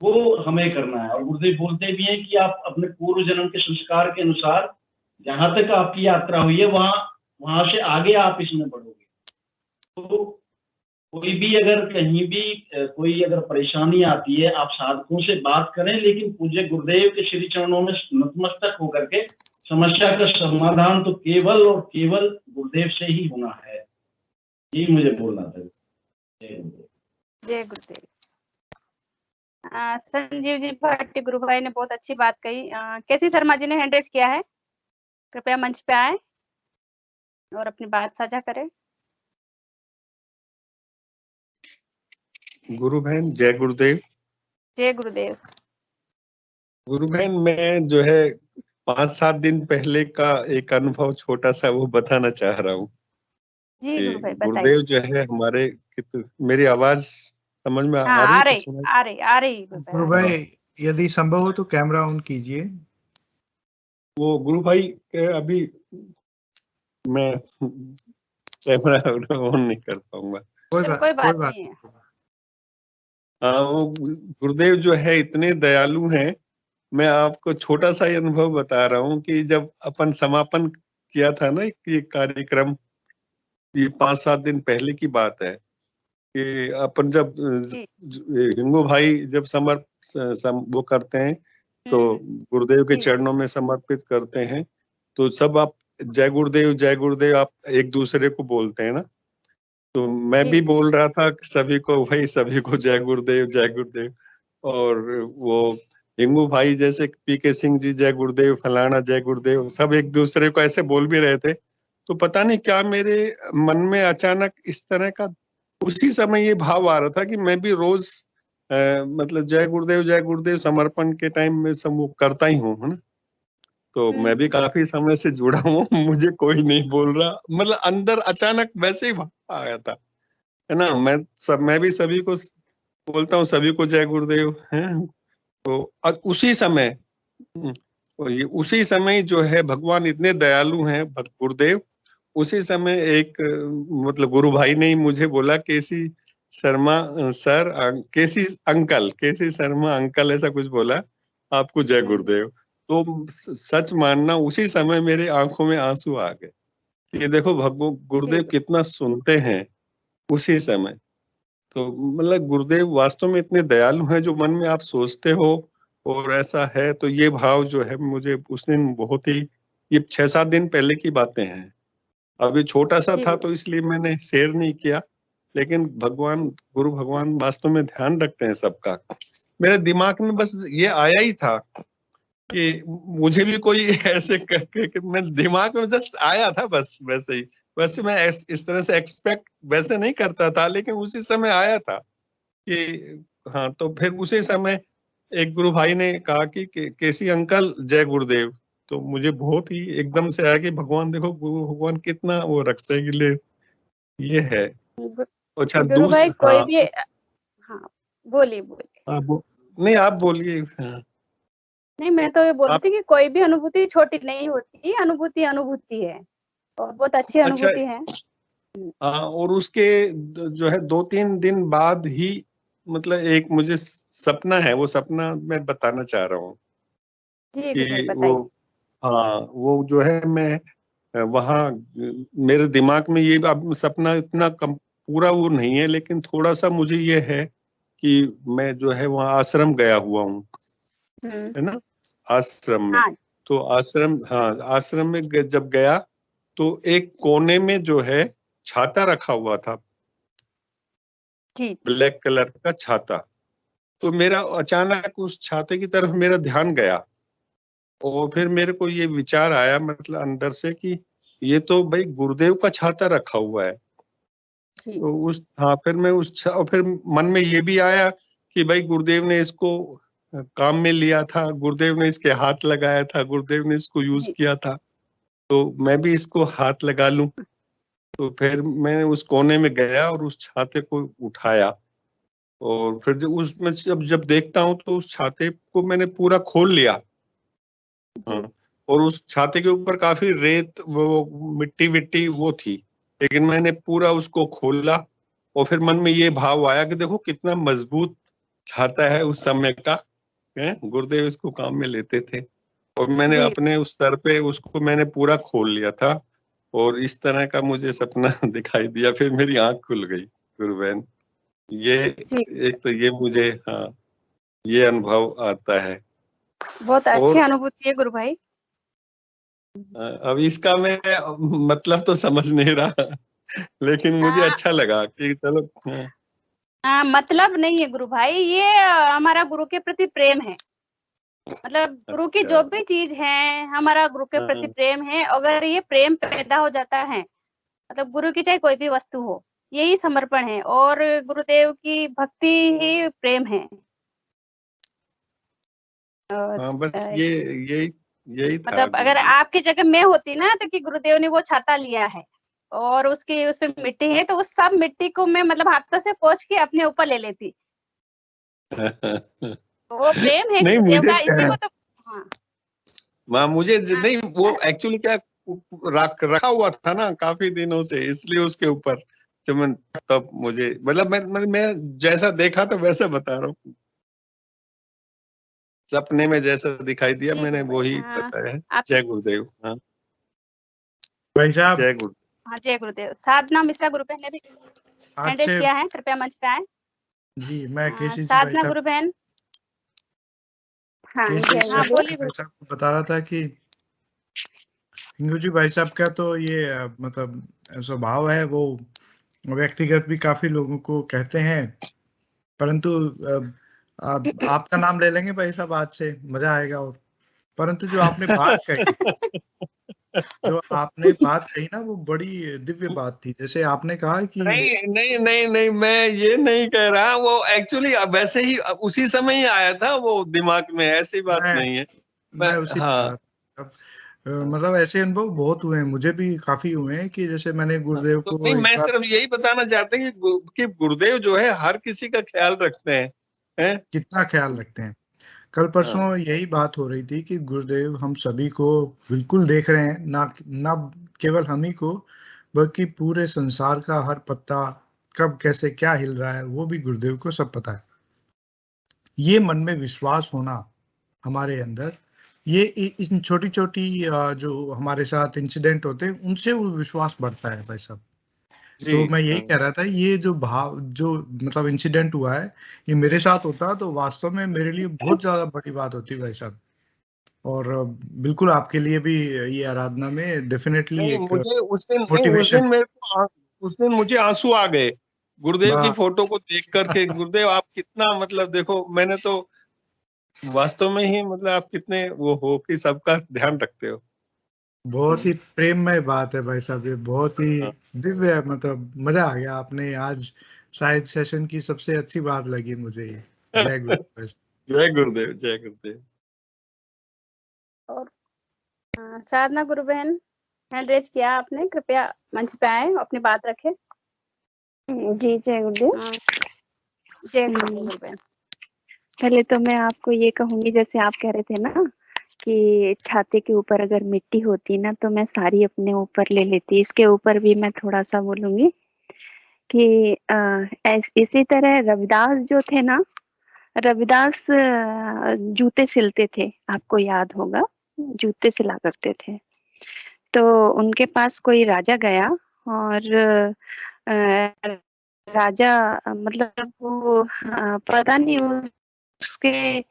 वो हमें करना है। और गुरुदेव बोलते भी हैं कि आप अपने पूर्व जन्म के संस्कार के अनुसार जहां तक आपकी यात्रा हुई है वहां से आगे आप इसमें बढ़ोगे। तो कोई भी अगर कहीं भी कोई अगर परेशानी आती है, आप साधकों से बात करें, लेकिन पूज्य गुरुदेव के श्री चरणों में नतमस्तक होकर के समस्या का समाधान तो केवल और केवल गुरुदेव से ही होना है। ये मुझे बोलना था। जय गुरुदेव। जय गुरुदेव। संजीव जी भट्टी गुरु भाई ने बहुत अच्छी बात कही। केसी शर्मा जी ने हैंड रेज किया है, कृपया मंच पे आए और अपनी बात साझा करें। गुरु बहन जय गुरुदेव। जय गुरुदेव। गुरु बहन, मैं जो है 5-7 दिन पहले का एक अनुभव छोटा सा वो बताना चाह रहा हूँ। जी गुरु भाई बताइए। गुरुदेव जो है हमारे, मेरी आवाज समझ में हाँ, आ रही गुरु भाई, यदि संभव हो तो कैमरा ऑन कीजिए। वो गुरु भाई अभी मैं कैमरा ऑन नहीं कर पाऊंगा। कोई बात नहीं है। वो गुरुदेव जो है इतने दयालु हैं। मैं आपको छोटा सा ही अनुभव बता रहा हूँ कि जब अपन समापन किया था ना ये कार्यक्रम, ये 5-7 दिन पहले की बात है कि अपन जब हिंगू भाई जब वो करते हैं तो गुरुदेव के चरणों में समर्पित करते हैं, तो सब आप जय गुरुदेव आप एक दूसरे को बोलते हैं ना। तो मैं भी बोल रहा था सभी को, भाई सभी को जय गुरुदेव। और वो हिंगू भाई जैसे पीके सिंह जी जय गुरुदेव, फलाना जय गुरुदेव, सब एक दूसरे को ऐसे बोल भी रहे थे। तो पता नहीं क्या मेरे मन में अचानक इस तरह का उसी समय ये भाव आ रहा था कि मैं भी रोज मतलब जय गुरुदेव समर्पण के टाइम में सब वो करता ही हूँ, है ना। तो मैं भी काफी समय से जुड़ा हूँ, मुझे कोई नहीं बोल रहा, मतलब अंदर अचानक वैसे ही भाव आया था, है ना। मैं भी सभी को बोलता हूँ, सभी को जय गुरुदेव है। तो उसी समय जो है भगवान इतने दयालु हैं गुरुदेव, उसी समय एक मतलब गुरु भाई ने ही मुझे बोला केसी शर्मा सर, केसी शर्मा अंकल ऐसा कुछ बोला, आपको जय गुरुदेव। तो सच मानना उसी समय मेरे आंखों में आंसू आ गए। ये देखो गुरुदेव कितना सुनते हैं उसी समय। तो मतलब गुरुदेव वास्तव में इतने दयालु हैं, जो मन में आप सोचते हो और ऐसा है। तो ये भाव जो है मुझे उस दिन बहुत ही, ये 6-7 दिन पहले की बातें हैं। अभी छोटा सा था तो इसलिए मैंने शेयर नहीं किया, लेकिन गुरु भगवान वास्तव में ध्यान रखते हैं सबका। मेरे दिमाग में बस ये आया ही था कि मुझे भी कोई ऐसे करके, मैं दिमाग में जस्ट आया था बस वैसे ही। वैसे मैं इस तरह से एक्सपेक्ट वैसे नहीं करता था, लेकिन उसी समय आया था कि हाँ। तो फिर उसी समय एक गुरु भाई ने कहा कि केसी अंकल जय गुरुदेव। तो मुझे बहुत ही एकदम से आया कि भगवान देखो, गुरु भगवान कितना वो रखते हैं कि ले ये है। अच्छा गुरु भाई कोई भी, हाँ बोलिए। नहीं आप बोलिए। हाँ। नहीं, मैं तो ये बोलती कि कोई भी अनुभूति छोटी नहीं होती, अनुभूति है और बहुत अच्छी अनुभूति है। और उसके जो है 2-3 दिन बाद ही मतलब एक मुझे सपना है, वो सपना मैं बताना चाह रहा हूँ कि वो जो है मैं वहाँ मेरे दिमाग में ये सपना इतना पूरा वो नहीं है, लेकिन थोड़ा सा मुझे ये है कि मैं जो है वहाँ आश्रम गया हुआ हूँ, है ना, आश्रम में। तो आश्रम में जब गया तो एक कोने में जो है छाता रखा हुआ था, जी ब्लैक कलर का छाता। तो मेरा अचानक उस छाते की तरफ मेरा ध्यान गया और फिर मेरे को ये विचार आया मतलब अंदर से कि ये तो भाई गुरुदेव का छाता रखा हुआ है। जी तो हाँ फिर मैं और फिर मन में ये भी आया कि भाई गुरुदेव ने इसको काम में लिया था, गुरुदेव ने इसके हाथ लगाया था, गुरुदेव ने इसको यूज जी किया था, तो मैं भी इसको हाथ लगा लूं। तो फिर मैं उस कोने में गया और उस छाते को उठाया और फिर उसमें जब देखता हूँ तो उस छाते को मैंने पूरा खोल लिया। हाँ, और उस छाते के ऊपर काफी रेत वो मिट्टी विट्टी वो थी, लेकिन मैंने पूरा उसको खोला और फिर मन में ये भाव आया कि देखो कितना मजबूत छाता है उस समय का, है गुरुदेव इसको काम में लेते थे। और मैंने अपने उस सर पे उसको मैंने पूरा खोल लिया था और इस तरह का मुझे सपना दिखाई दिया। फिर मेरी आंख खुल गई गुरु बहन। ये एक तो ये मुझे हाँ ये अनुभव आता है। बहुत अच्छी अनुभूति है गुरु भाई। अब इसका मैं मतलब तो समझ नहीं रहा, लेकिन मुझे अच्छा लगा कि चलो मतलब नहीं है गुरु भाई, ये हमारा गुरु के प्रति प्रेम है। मतलब गुरु की जो भी चीज है हमारा गुरु के प्रति प्रेम है। अगर ये प्रेम पैदा हो जाता है, मतलब गुरु की चाहे कोई भी वस्तु हो, यही समर्पण है और गुरुदेव की भक्ति ही प्रेम है। हाँ बस यही था। मतलब अगर आपकी जगह मैं होती ना तो कि गुरुदेव ने वो छाता लिया है और उसकी उसपे मिट्टी है, तो उस सब मिट्टी को मैं मतलब हाथों से पोंछ के अपने ऊपर ले लेती। वो प्रेम है नहीं गुरुदेव मुझे का, इसी को तो हाँ। माँ मुझे नहीं वो एक्चुअली क्या रखा हुआ था ना काफी दिनों से, इसलिए उसके ऊपर जो मैं तब मुझे मतलब मैं जैसा देखा था वैसा बता रहा हूँ। सपने में जैसा दिखाई दिया मैंने वही बताया। जय गुरुदेव। हाँ भाई साहब जय गुरु। हाँ जय गुरुदेव। साधना मिश्रा गुरु बहन ने भी हैंड रेज किया है, कृपया मंच पे आए। जी मैं केसी साधना गुरु बहन। हाँ हाँ बोलिए भाई साहब को बता रहा था कि हिंगू जी भाई साहब का तो ये मतलब स्वभाव है, वो व्यक्तिगत भी काफी लोगों को कहते हैं, परंतु आपका नाम ले लेंगे भाई साहब आज से, मजा आएगा। और परंतु जो आपने बात कही ना वो बड़ी दिव्य बात थी। जैसे आपने कहा कि नहीं मैं ये नहीं कह रहा, वो एक्चुअली वैसे ही उसी समय ही आया था वो दिमाग में, ऐसी बात नहीं है। मैं उसी हाँ मतलब ऐसे अनुभव बहुत हुए हैं, मुझे भी काफी हुए हैं कि जैसे मैंने गुरुदेव तो को नहीं मैं सिर्फ यही बताना चाहते हैं कि गुरुदेव जो है हर किसी का ख्याल रखते हैं। कितना ख्याल रखते हैं। कल परसों यही बात हो रही थी कि गुरुदेव हम सभी को बिल्कुल देख रहे हैं, ना केवल हम ही को बल्कि पूरे संसार का हर पत्ता कब कैसे क्या हिल रहा है वो भी गुरुदेव को सब पता है। ये मन में विश्वास होना हमारे अंदर, ये इन छोटी छोटी जो हमारे साथ इंसिडेंट होते हैं उनसे वो विश्वास बढ़ता है भाई साहब। तो मैं यही कह रहा था, ये जो भाव जो मतलब इंसिडेंट हुआ है ये मेरे साथ होता तो वास्तव में मेरे लिए बहुत ज्यादा बड़ी बात होती भाई साहब। और बिल्कुल आपके लिए भी ये आराधना में डेफिनेटली एक मुझे उस दिन मुझे आंसू आ गए गुरुदेव की फोटो को देख करके। गुरुदेव आप कितना मतलब देखो, मैंने तो वास्तव में ही मतलब आप कितने वो हो कि सबका ध्यान रखते हो। बहुत ही प्रेममय बात है भाई साहब, ये बहुत ही दिव्य है। मतलब मजा आ गया। आपने आज शायद सेशन की सबसे अच्छी बात लगी मुझे ये। जय गुरुदेव। जय गुरुदेव। जय गुरुदेव। और साधना गुरु बहन हैंड रेज किया आपने, कृपया मंच पे आए, अपनी बात रखें। जी जय गुरुदेव। जय गुरु बहन। पहले तो मैं आपको ये कहूंगी, जैसे आप कह रहे थे ना कि छाते के ऊपर अगर मिट्टी होती ना तो मैं सारी अपने ऊपर ले लेती। इसके ऊपर भी मैं थोड़ा सा बोलूंगी कि इसी तरह रविदास जो थे ना, रविदास जूते सिलते थे, आपको याद होगा, जूते सिला करते थे। तो उनके पास कोई राजा गया और राजा मतलब वो पता नहीं उसके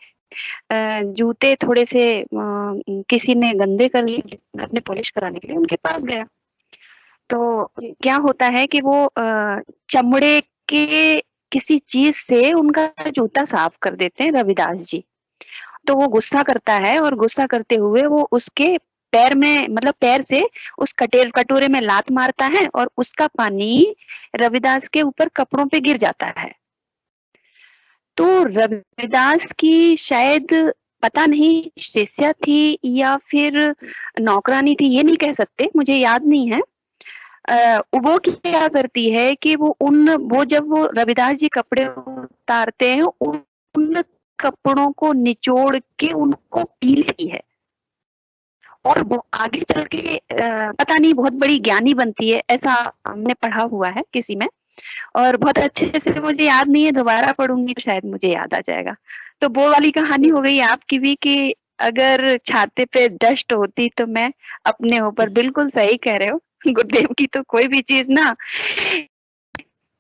जूते थोड़े से किसी ने गंदे कर लिए, अपने पॉलिश कराने के लिए उनके पास गया। तो क्या होता है कि वो चमड़े के किसी चीज से उनका जूता साफ कर देते हैं रविदास जी। तो वो गुस्सा करता है और गुस्सा करते हुए वो उसके पैर में मतलब पैर से उस कटोरे में लात मारता है और उसका पानी रविदास के ऊपर कपड़ों पे गिर जाता है। तो रविदास की शायद पता नहीं शिष्या थी या फिर नौकरानी थी, ये नहीं कह सकते, मुझे याद नहीं है। वो क्या करती है कि वो जब वो रविदास जी कपड़े उतारते हैं उन कपड़ों को निचोड़ के उनको पी लेती है और वो आगे चल के पता नहीं बहुत बड़ी ज्ञानी बनती है, ऐसा हमने पढ़ा हुआ है किसी में, और बहुत अच्छे से मुझे याद नहीं है, दोबारा पढ़ूंगी तो शायद मुझे याद आ जाएगा। तो वो वाली कहानी हो गई आपकी भी कि अगर छाते पे डस्ट होती तो मैं अपने ऊपर, बिल्कुल सही कह रहे हो गुरुदेव की तो कोई भी चीज ना।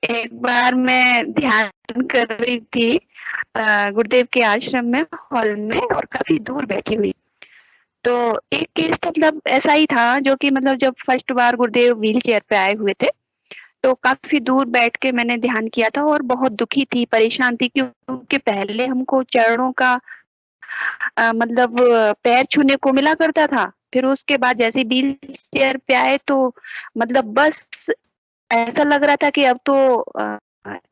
एक बार मैं ध्यान कर रही थी गुरुदेव के आश्रम में हॉल में और काफी दूर बैठी हुई, तो एक केस मतलब ऐसा ही था जो कि मतलब जब फर्स्ट बार गुरुदेव व्हील चेयर पे आए हुए थे तो काफी दूर बैठ के मैंने ध्यान किया था और बहुत दुखी थी, परेशान थी, क्योंकि पहले हमको चरणों का मतलब पैर छूने को मिला करता था, फिर उसके बाद जैसे व्हील चेयर पे आए तो मतलब बस ऐसा लग रहा था कि अब तो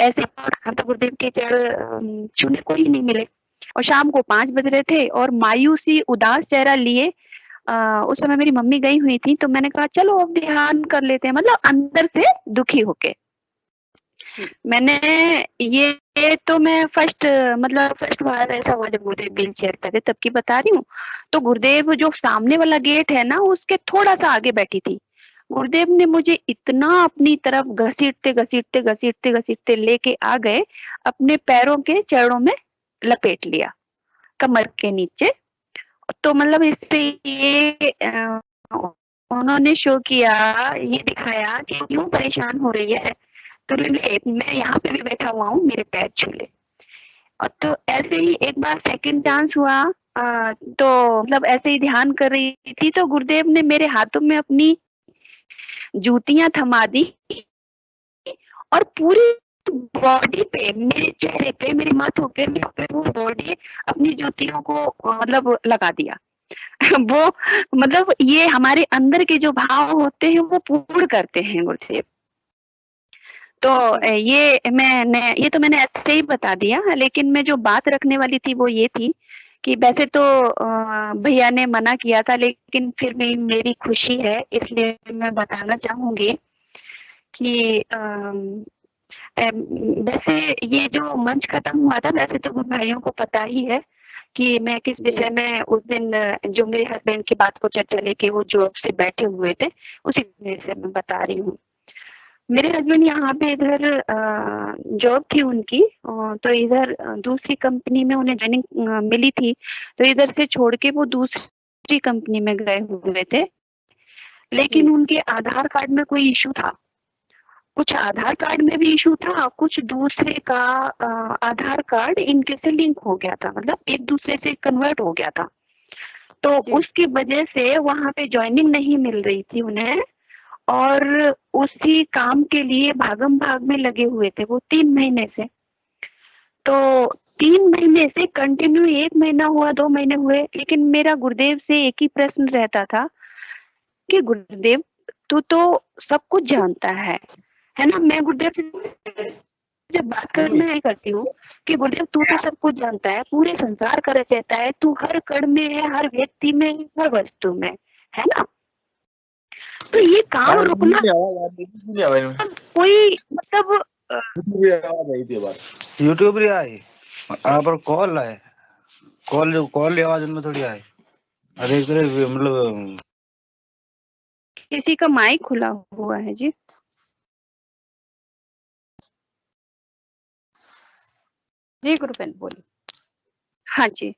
ऐसे हम तो गुरुदेव के चरण छूने को ही नहीं मिले। और शाम को 5 बज रहे थे और मायूसी उदास चेहरा लिए उस समय मेरी मम्मी गई हुई थी, तो मैंने कहा चलो अब ध्यान कर लेते हैं, मतलब अंदर से दुखी होके मैंने ये तो मैं फर्स्ट बार ऐसा हुआ जब गुरुदेव व्हील चेयर पे थे तब की बता रही हूँ। तो गुरुदेव जो सामने वाला गेट है ना उसके थोड़ा सा आगे बैठी थी, गुरुदेव ने मुझे इतना अपनी तरफ घसीटते लेके आ गए, अपने पैरों के चरणों में लपेट लिया कमर के नीचे। तो मतलब इससे ये उन्होंने शो किया, ये दिखाया कि क्यों परेशान हो रही है, तो मैं यहाँ पे भी बैठा हुआ हूँ, मेरे पैर छू ले। और तो ऐसे ही एक बार सेकंड चांस हुआ तो मतलब ऐसे ही ध्यान कर रही थी तो गुरुदेव ने मेरे हाथों में अपनी जूतियां थमा दी और पूरी बॉडी पे, मेरे चेहरे पे, मेरे माथों पे, वो बॉडी अपनी जूतियों को मतलब लगा दिया। वो मतलब ये हमारे अंदर के जो भाव होते हैं वो पूर्ण करते हैं गुरुदेव। तो ये तो मैंने ऐसे ही बता दिया, लेकिन मैं जो बात रखने वाली थी वो ये थी कि वैसे तो भैया ने मना किया था, लेकिन फिर भी मेरी खुशी है इसलिए मैं बताना चाहूंगी कि वैसे ये जो मंच खत्म हुआ था, वैसे तो भाइयों को पता ही है कि मैं किस विषय में उस दिन जो मेरे हस्बैंड की बात को चर्चा लेके वो जॉब से बैठे हुए थे उसी से मैं बता रही हूँ। मेरे हस्बैंड यहाँ पे इधर जॉब थी उनकी, तो इधर दूसरी कंपनी में उन्हें ज्वाइनिंग मिली थी, तो इधर से छोड़ के वो दूसरी कंपनी में गए हुए थे, लेकिन उनके आधार कार्ड में कोई इशू था, कुछ आधार कार्ड में भी इशू था, कुछ दूसरे का आधार कार्ड इनके से लिंक हो गया था, मतलब एक दूसरे से कन्वर्ट हो गया था, तो उसकी वजह से वहां पे ज्वाइनिंग नहीं मिल रही थी उन्हें और उसी काम के लिए भागम भाग में लगे हुए थे वो 3 महीने से। तो 3 महीने से कंटिन्यू 1 महीना हुआ, 2 महीने हुए, लेकिन मेरा गुरुदेव से एक ही प्रश्न रहता था कि गुरुदेव तू तो सब कुछ जानता है ना। मैं गुरुदेव से जब बात करना ही करती हूँ कि गुरुदेव तू तो सब कुछ जानता है, पूरे संसार का रचयिता है, तू हर कण में है, हर व्यक्ति में, हर वस्तु में है ना, तो ये काम रुकना कोई मतलब यूट्यूब रे आई आप पर कॉल आए, कॉल आवाज में थोड़ी आए, अरे मतलब किसी का माइक खुला हुआ है जी। जी गुरुबेन बोलिए। हाँ जी,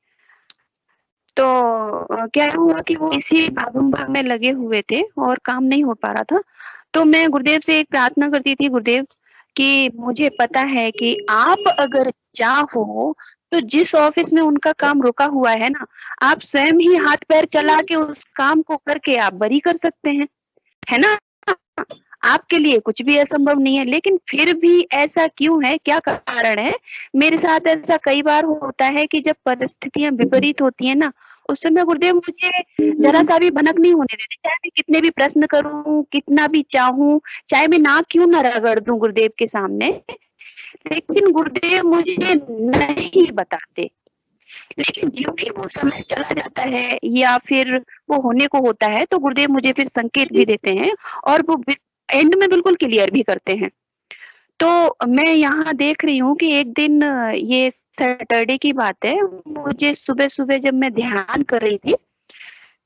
तो क्या हुआ कि वो इसी भागम भाग में लगे हुए थे और काम नहीं हो पा रहा था, तो मैं गुरुदेव से एक प्रार्थना करती थी, गुरुदेव कि मुझे पता है कि आप अगर चाहो तो जिस ऑफिस में उनका काम रुका हुआ है ना, आप स्वयं ही हाथ पैर चला के उस काम को करके आप बरी कर सकते हैं, है ना। आपके लिए कुछ भी असंभव नहीं है, लेकिन फिर भी ऐसा क्यों है, क्या कारण है? मेरे साथ ऐसा कई बार होता है कि जब परिस्थितियां विपरीत होती है ना, उस समय गुरुदेव मुझे जरा सा भी भनक नहीं होने देते, चाहे मैं कितने भी प्रश्न करूं, कितना भी चाहूं, चाहे मैं ना क्यों न रगड़ दूं गुरुदेव के सामने, लेकिन गुरुदेव मुझे नहीं बताते। लेकिन जो भी वो समय चला जाता है या फिर वो होने को होता है, तो गुरुदेव मुझे फिर संकेत भी देते हैं और वो एंड में बिल्कुल क्लियर भी करते हैं। तो मैं यहाँ देख रही हूँ कि एक दिन, ये सैटरडे की बात है, मुझे सुबह सुबह जब मैं ध्यान कर रही थी,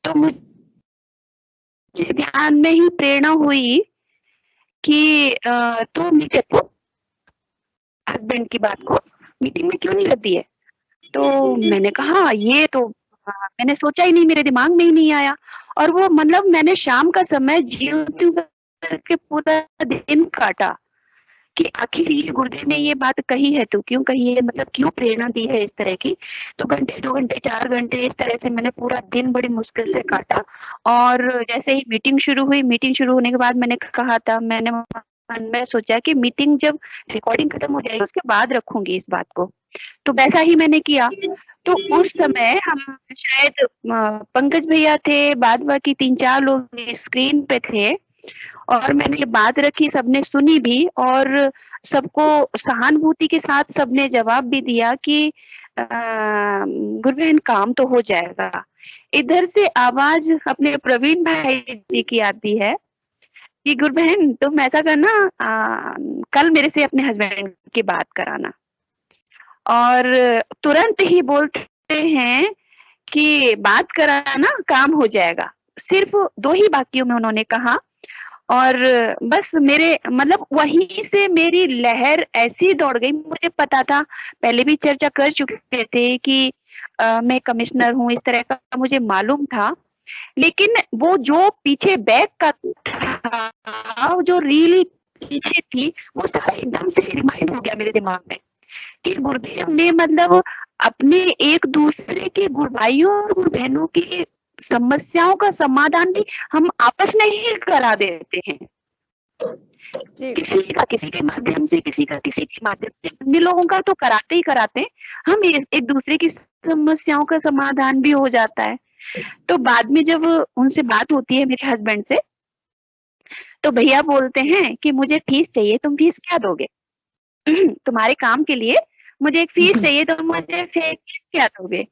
तो मुझे ध्यान में ही प्रेरणा हुई कि तो मीटिंग, हस्बैंड की बात को मीटिंग में क्यों नहीं करती है? तो मैंने कहा ये तो मैंने सोचा ही नहीं, मेरे दिमाग में ही नहीं आया। और वो मतलब मैंने शाम का समय ज्यों त्यों करके पूरा दिन काटा कि आखिर ये गुरुदेव ने ये बात कही है तो क्यों कही है, मतलब क्यों प्रेरणा दी है इस तरह की। तो घंटे 2 घंटे 4 घंटे इस तरह से मैंने पूरा दिन बड़ी मुश्किल से काटा। और जैसे ही मीटिंग शुरू हुई, मीटिंग शुरू होने के बाद मैंने कहा था, मैंने मन में सोचा कि मीटिंग जब रिकॉर्डिंग खत्म हो जाएगी उसके बाद रखूंगी इस बात को। तो वैसा ही मैंने किया। तो उस समय हम शायद पंकज भैया थे, बाद बाकी 3-4 लोग स्क्रीन पे थे, और मैंने ये बात रखी, सबने सुनी भी और सबको सहानुभूति के साथ सबने जवाब भी दिया कि गुरुबहन काम तो हो जाएगा। इधर से आवाज अपने प्रवीण भाई जी की आती है कि गुरुबहन तुम ऐसा करना, कल मेरे से अपने हस्बैंड की बात कराना। और तुरंत ही बोलते हैं कि बात कराना, काम हो जाएगा। सिर्फ 2 ही वाक्यों में उन्होंने कहा, और बस मेरे मतलब वहीं से मेरी लहर ऐसी दौड़ गई। मुझे पता था, पहले भी चर्चा कर चुके थे कि मैं कमिश्नर हूँ, इस तरह का मुझे मालूम था, लेकिन वो जो पीछे बैक का था, जो रील पीछे थी, वो सारा एकदम से रिमाइंड हो गया मेरे दिमाग में कि गुरुदेव ने मतलब अपने एक दूसरे के गुरु भाइयों और गुरु बहनों की समस्याओं का समाधान भी हम आपस में ही करा देते हैं, किसी का किसी के माध्यम से, किसी का किसी के माध्यम से, अन्य लोगों का तो कराते ही कराते हैं, हम एक दूसरे की समस्याओं का समाधान भी हो जाता है। तो बाद में जब उनसे बात होती है मेरे हस्बैंड से, तो भैया बोलते हैं कि मुझे फीस चाहिए, तुम फीस क्या दोगे? तुम्हारे काम के लिए मुझे एक फीस चाहिए, तो मुझे फीस क्या दोगे?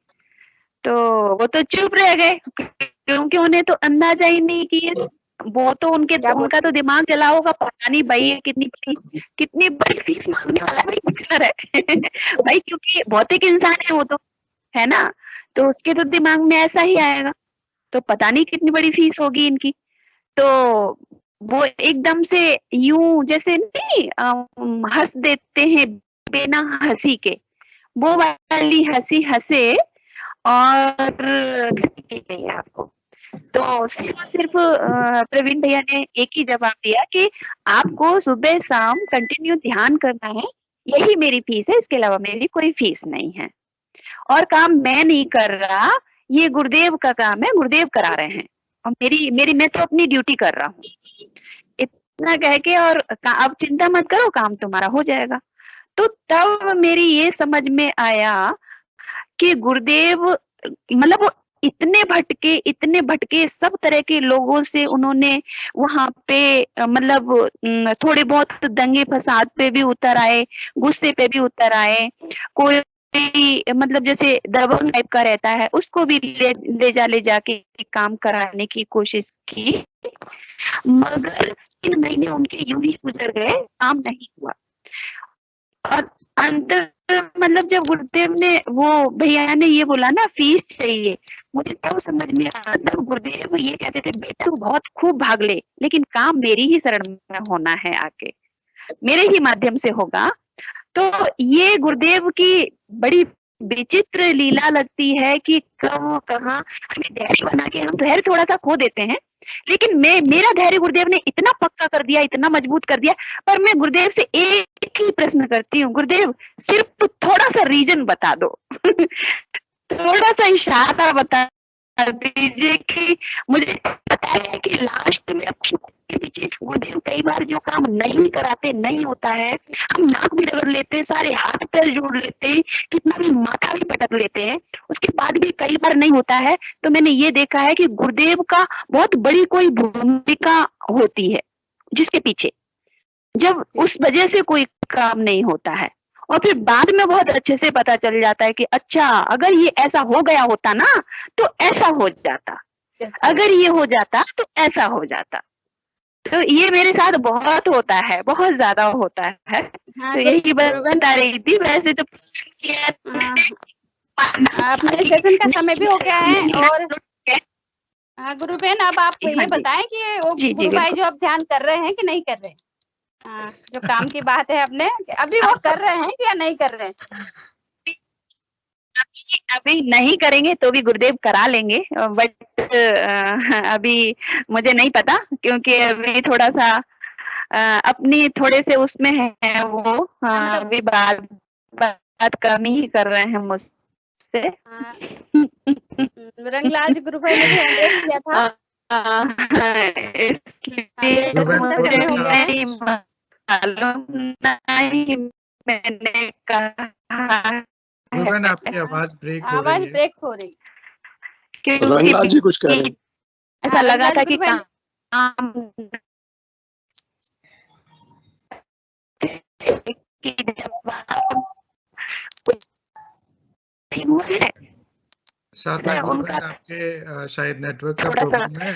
तो वो तो चुप रह गए, क्योंकि उन्हें तो अंदाजा ही नहीं कि वो तो उनका तो दिमाग चला होगा, पता नहीं भाई कितनी बड़ी फीस मांगने वाला भाई कमिश्नर है। भाई क्योंकि भौतिक इंसान है वो तो, है ना, तो उसके तो दिमाग में ऐसा ही आएगा, तो पता नहीं कितनी बड़ी फीस होगी इनकी। तो वो एकदम से यूं जैसे नहीं हंस देते हैं बिना हंसी के, वो वाली हंसी हंसे और नहीं आपको। तो सिर्फ प्रवीण भैया ने एक ही जवाब दिया कि आपको सुबह शाम कंटिन्यू ध्यान करना है, यही मेरी फीस है, इसके अलावा मेरी कोई फीस नहीं है। और काम मैं नहीं कर रहा, ये गुरुदेव का काम है, गुरुदेव करा रहे हैं, और मेरी मैं तो अपनी ड्यूटी कर रहा हूँ, इतना कह के, और अब चिंता मत करो, काम तुम्हारा हो जाएगा। तो तब मेरी ये समझ में आया कि गुरुदेव मतलब वो इतने भटके सब तरह के लोगों से उन्होंने वहां पे मतलब थोड़े बहुत दंगे फसाद पे भी उतर आए, गुस्से पे भी उतर आए, कोई मतलब जैसे दबंग टाइप का रहता है उसको भी ले जाके काम कराने की कोशिश की, मगर 3 महीने उनके यूं ही गुजर गए, काम नहीं हुआ। और अंदर मतलब जब गुरुदेव ने, वो भैया ने ये बोला ना फीस चाहिए, मुझे तब समझ में आया, तब गुरुदेव ये कहते थे बेटा तू बहुत खूब भाग ले, लेकिन काम मेरी ही शरण में होना है, आके मेरे ही माध्यम से होगा। तो ये गुरुदेव की बड़ी विचित्र लीला लगती है कि कब कहाँ हमें धैर्य बना के, हम धैर्य थोड़ा सा खो देते हैं, लेकिन मेरा धैर्य गुरुदेव ने इतना पक्का कर दिया, इतना मजबूत कर दिया। पर मैं गुरुदेव से एक ही प्रश्न करती हूँ, गुरुदेव सिर्फ थोड़ा सा रीजन बता दो, थोड़ा सा इशारा बता दीजिए कि मुझे पता है कि लास्ट में के पीछे गुरुदेव कई बार जो काम नहीं कराते, नहीं होता है, हम नाक भी रगड़ लेते हैं, सारे हाथ पैर जोड़ लेते हैं, कितना भी माथा भी पटक लेते हैं, उसके बाद भी कई बार नहीं होता है। तो मैंने ये देखा है कि गुरुदेव का बहुत बड़ी कोई भूमिका होती है जिसके पीछे, जब उस वजह से कोई काम नहीं होता है और फिर बाद में बहुत अच्छे से पता चल जाता है कि अच्छा अगर ये ऐसा हो गया होता ना तो ऐसा हो जाता, अगर ये हो जाता तो ऐसा हो जाता। तो ये मेरे साथ बहुत होता है, बहुत ज्यादा होता है। हाँ, तो यही बता रही थी। वैसे तो अपने सेशन का समय भी हो गया है। और गुरु बहन अब आप ये बताएं कि वो गुरु भाई जो अब ध्यान कर रहे हैं कि नहीं कर रहे हैं? जो काम की बात है अपने, अभी वो कर रहे हैं या नहीं कर रहे हैं? अभी नहीं करेंगे तो भी गुरुदेव करा लेंगे, बट अभी मुझे नहीं पता, क्योंकि अभी थोड़ा सा अपनी थोड़े से उसमें है वो, अभी बात कम ही कर रहे हैं मुझसे। रंगलाल गुरु भाई ने भी एड्रेस किया था, इसलिए नहीं मैंने कहा। गुरुबहन आपकी आवाज ब्रेक हो रही है। ब्रेक हो रही। रंगलाल जी कुछ कह रहे हैं। ऐसा लगा था कि साधना गुरुबहन आपके शायद नेटवर्क का प्रॉब्लम है।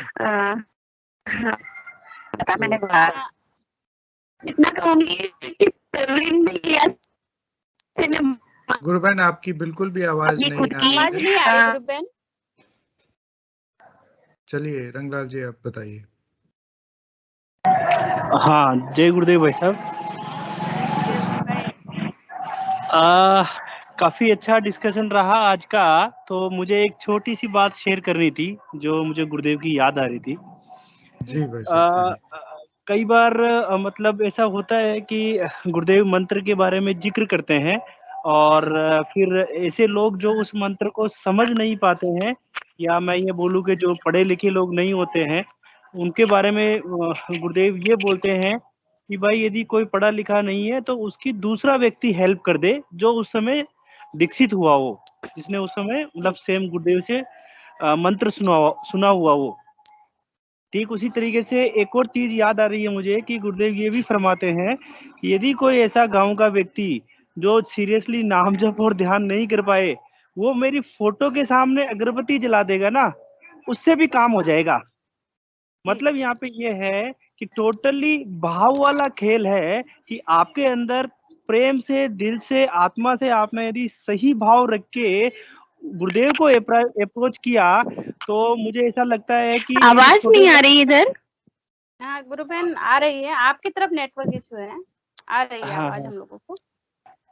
पता मैंने इतना कहूंगी कि गुरुबहन आपकी बिल्कुल भी आवाज नहीं आ रही है। गुरुबहन। चलिए रंगलाल जी आप बताइए। हाँ, जय गुरुदेव भाई साहब। काफी अच्छा डिस्कशन रहा आज का। तो मुझे एक छोटी सी बात शेयर करनी थी जो मुझे गुरुदेव की याद आ रही थी। जी भाई साहब। कई बार मतलब ऐसा होता है कि गुरुदेव मंत्र के बारे में जिक्र करते हैं और फिर ऐसे लोग जो उस मंत्र को समझ नहीं पाते हैं, या मैं ये बोलूँ कि जो पढ़े लिखे लोग नहीं होते हैं, उनके बारे में गुरुदेव ये बोलते हैं कि भाई यदि कोई पढ़ा लिखा नहीं है तो उसकी दूसरा व्यक्ति हेल्प कर दे जो उस समय दीक्षित हुआ हो, जिसने उस समय मतलब सेम गुरुदेव से मंत्र सुना हुआ हो। ठीक उसी तरीके से एक और चीज याद आ रही है मुझे कि गुरुदेव ये भी फरमाते हैं कि यदि कोई ऐसा गांव का व्यक्ति जो सीरियसली नाम जप और ध्यान नहीं कर पाए, वो मेरी फोटो के सामने अगरबत्ती जला देगा ना, उससे भी काम हो जाएगा। मतलब यहाँ पे ये है कि टोटली भाव वाला खेल है कि आपके अंदर प्रेम से, दिल से, आत्मा से आपने यदि सही भाव रख के गुरुदेव को अप्रोच किया तो मुझे ऐसा लगता है कि आवाज नहीं आ रही इधर। हाँ गुरु बहन आ रही है, आपकी तरफ नेटवर्क इशू है, आ रही है आवाज हम लोगों को।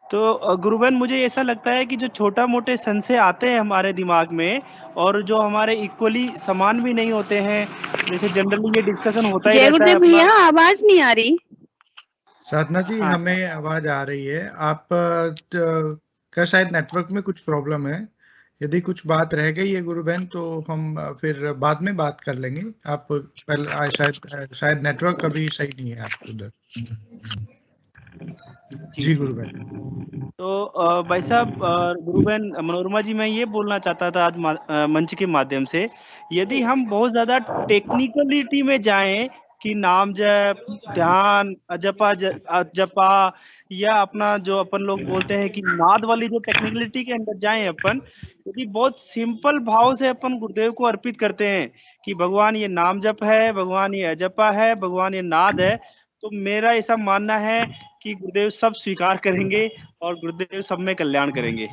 तो गुरु बहन मुझे ऐसा लगता है कि जो छोटा मोटे संशय आते हैं हमारे दिमाग में और जो हमारे इक्वली समान भी नहीं होते हैं, जैसे जनरली ये डिस्कशन होता ही रहता है। भैया आवाज नहीं आ रही। साधना जी हमें आवाज आ रही है। आप का शायद नेटवर्क में कुछ प्रॉब्लम है। यदि कुछ बात रह गई है गुरु बहन तो हम फिर बाद में बात कर लेंगे। आप पहले शायद नेटवर्क अभी सही नहीं है आपको उधर। जी गुरु बहन। तो भाई साहब, गुरु बहन मनोरमा जी, मैं ये बोलना चाहता था आज मंच के माध्यम से, यदि हम बहुत ज्यादा टेक्निकलिटी में जाएं कि नाम जप, ध्यान, जपा या अपना जो अपन लोग बोलते हैं कि नाद वाली जो टेक्निकलिटी के अंदर जाएं अपन, यदि बहुत सिंपल भाव से अपन गुरुदेव को अर्पित करते हैं कि भगवान ये नाम जप है, भगवान ये अजपा है, भगवान ये नाद है, तो मेरा ऐसा मानना है कि गुरुदेव सब स्वीकार करेंगे और गुरुदेव सब में कल्याण करेंगे।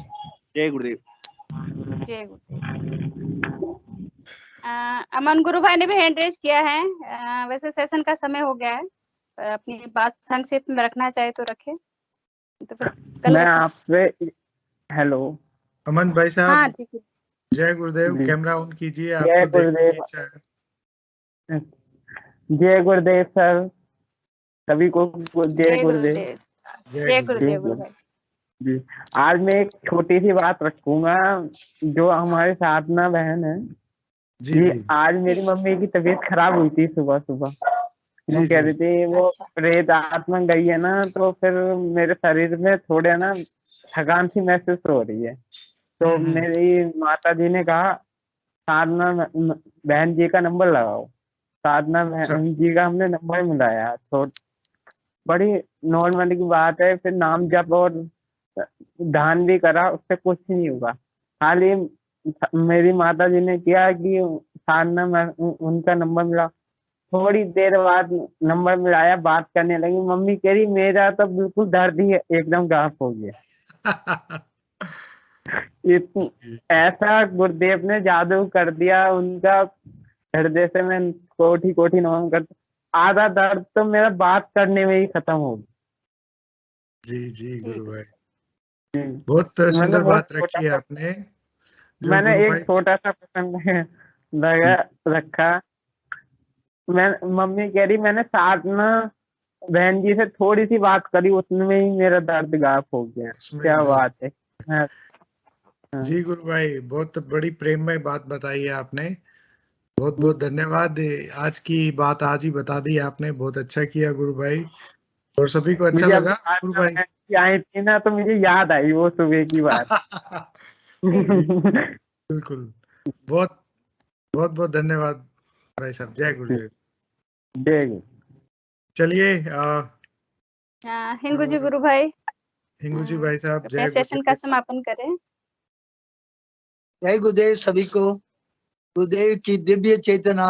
जय गुरुदेव। जय गुरुदेव। अमन गुरु भाई ने भी हैंड रेज किया है। वैसे सेशन का समय हो गया है, पर अपनी बात संक्षेप में रखना चाहे तो रखे। तो फिर मैं आपसे हेलो अमन भाई साहब। हाँ ठीक है। जय गुरुदेव। कैमरा ऑन कीजिए। जय गुरुदेव। जय गुरुदेव सर, सभी को जय गुरुदेव। जय गुरुदेव। जी, आज मैं एक छोटी सी बात रखूंगा। जो हमारी साधना बहन है जी, आज मेरी मम्मी की तबीयत खराब हुई थी सुबह सुबह, वो जी कह जी रही थी वो अच्छा प्रेत आत्मा गई है ना, तो फिर मेरे शरीर में थोड़े ना थकान सी महसूस हो रही है। तो मेरी माता जी ने कहा साधना बहन जी का नंबर लगाओ। साधना अच्छा बहन जी का हमने नंबर मिलाया, तो बड़ी नॉर्मल की बात है। फिर नाम जप और ध्यान भी करा, उससे कुछ नहीं हुआ। खाली मेरी माता जी ने किया कि साधना में उनका नंबर मिला। थोड़ी देर बाद नंबर मिलाया, बात करने लगी। मम्मी कह रही मेरा तो बिल्कुल दर्द ही एकदम गायब हो गया। ऐसा गुरुदेव ने जादू कर दिया उनका। हृदय से मैं कोटि कोटि नमन करता। आधा दर्द तो मेरा बात करने में ही खत्म हो गया। जी जी गुरु भाई, हम्म। बहुत मतलब सुंदर वो बात छोटा रखी है सा, आपने जो मैंने गुरु एक भाई। छोटा सा प्रसंग लगा रखा। मैं मम्मी कह रही मैंने साधना बहन जी से थोड़ी सी बात करी, उसमें ही मेरा दर्द गायब हो गया। उसमें क्या दर्द। बात है। हाँ, हाँ। जी गुरु भाई, बहुत बड़ी प्रेममय बात बताई है आपने। बहुत बहुत धन्यवाद। आज की बात आज ही बता दी आपने, बहुत अच्छा किया गुरु भाई। और सभी को अच्छा मुझे अब लगा गुरु साधना भाई। बहन जी आई थी ना, तो मुझे याद आई वो सुबह की बात। जी बिल्कुल। बहुत बहुत बहुत धन्यवाद भाई साहब। जय गुरुदेव। जय गुरु। चलिए हिंगू जी गुरु भाई, हिंगू जी भाई साहब, अपने जय सेशन का गुरुदेव। समापन करें। जय गुरुदेव सभी को। गुरुदेव की दिव्य चेतना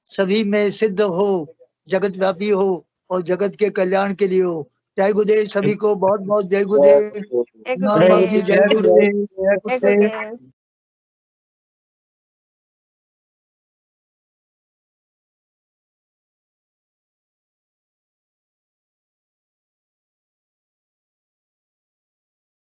सभी में सिद्ध हो, जगत व्यापी हो और जगत के कल्याण के लिए हो। जय गुरुदेव सभी को। बहुत बहुत जय गुरुदेव। जय माँ की जय गुरुदेव, गुरुदेव। जय गुरुदेव।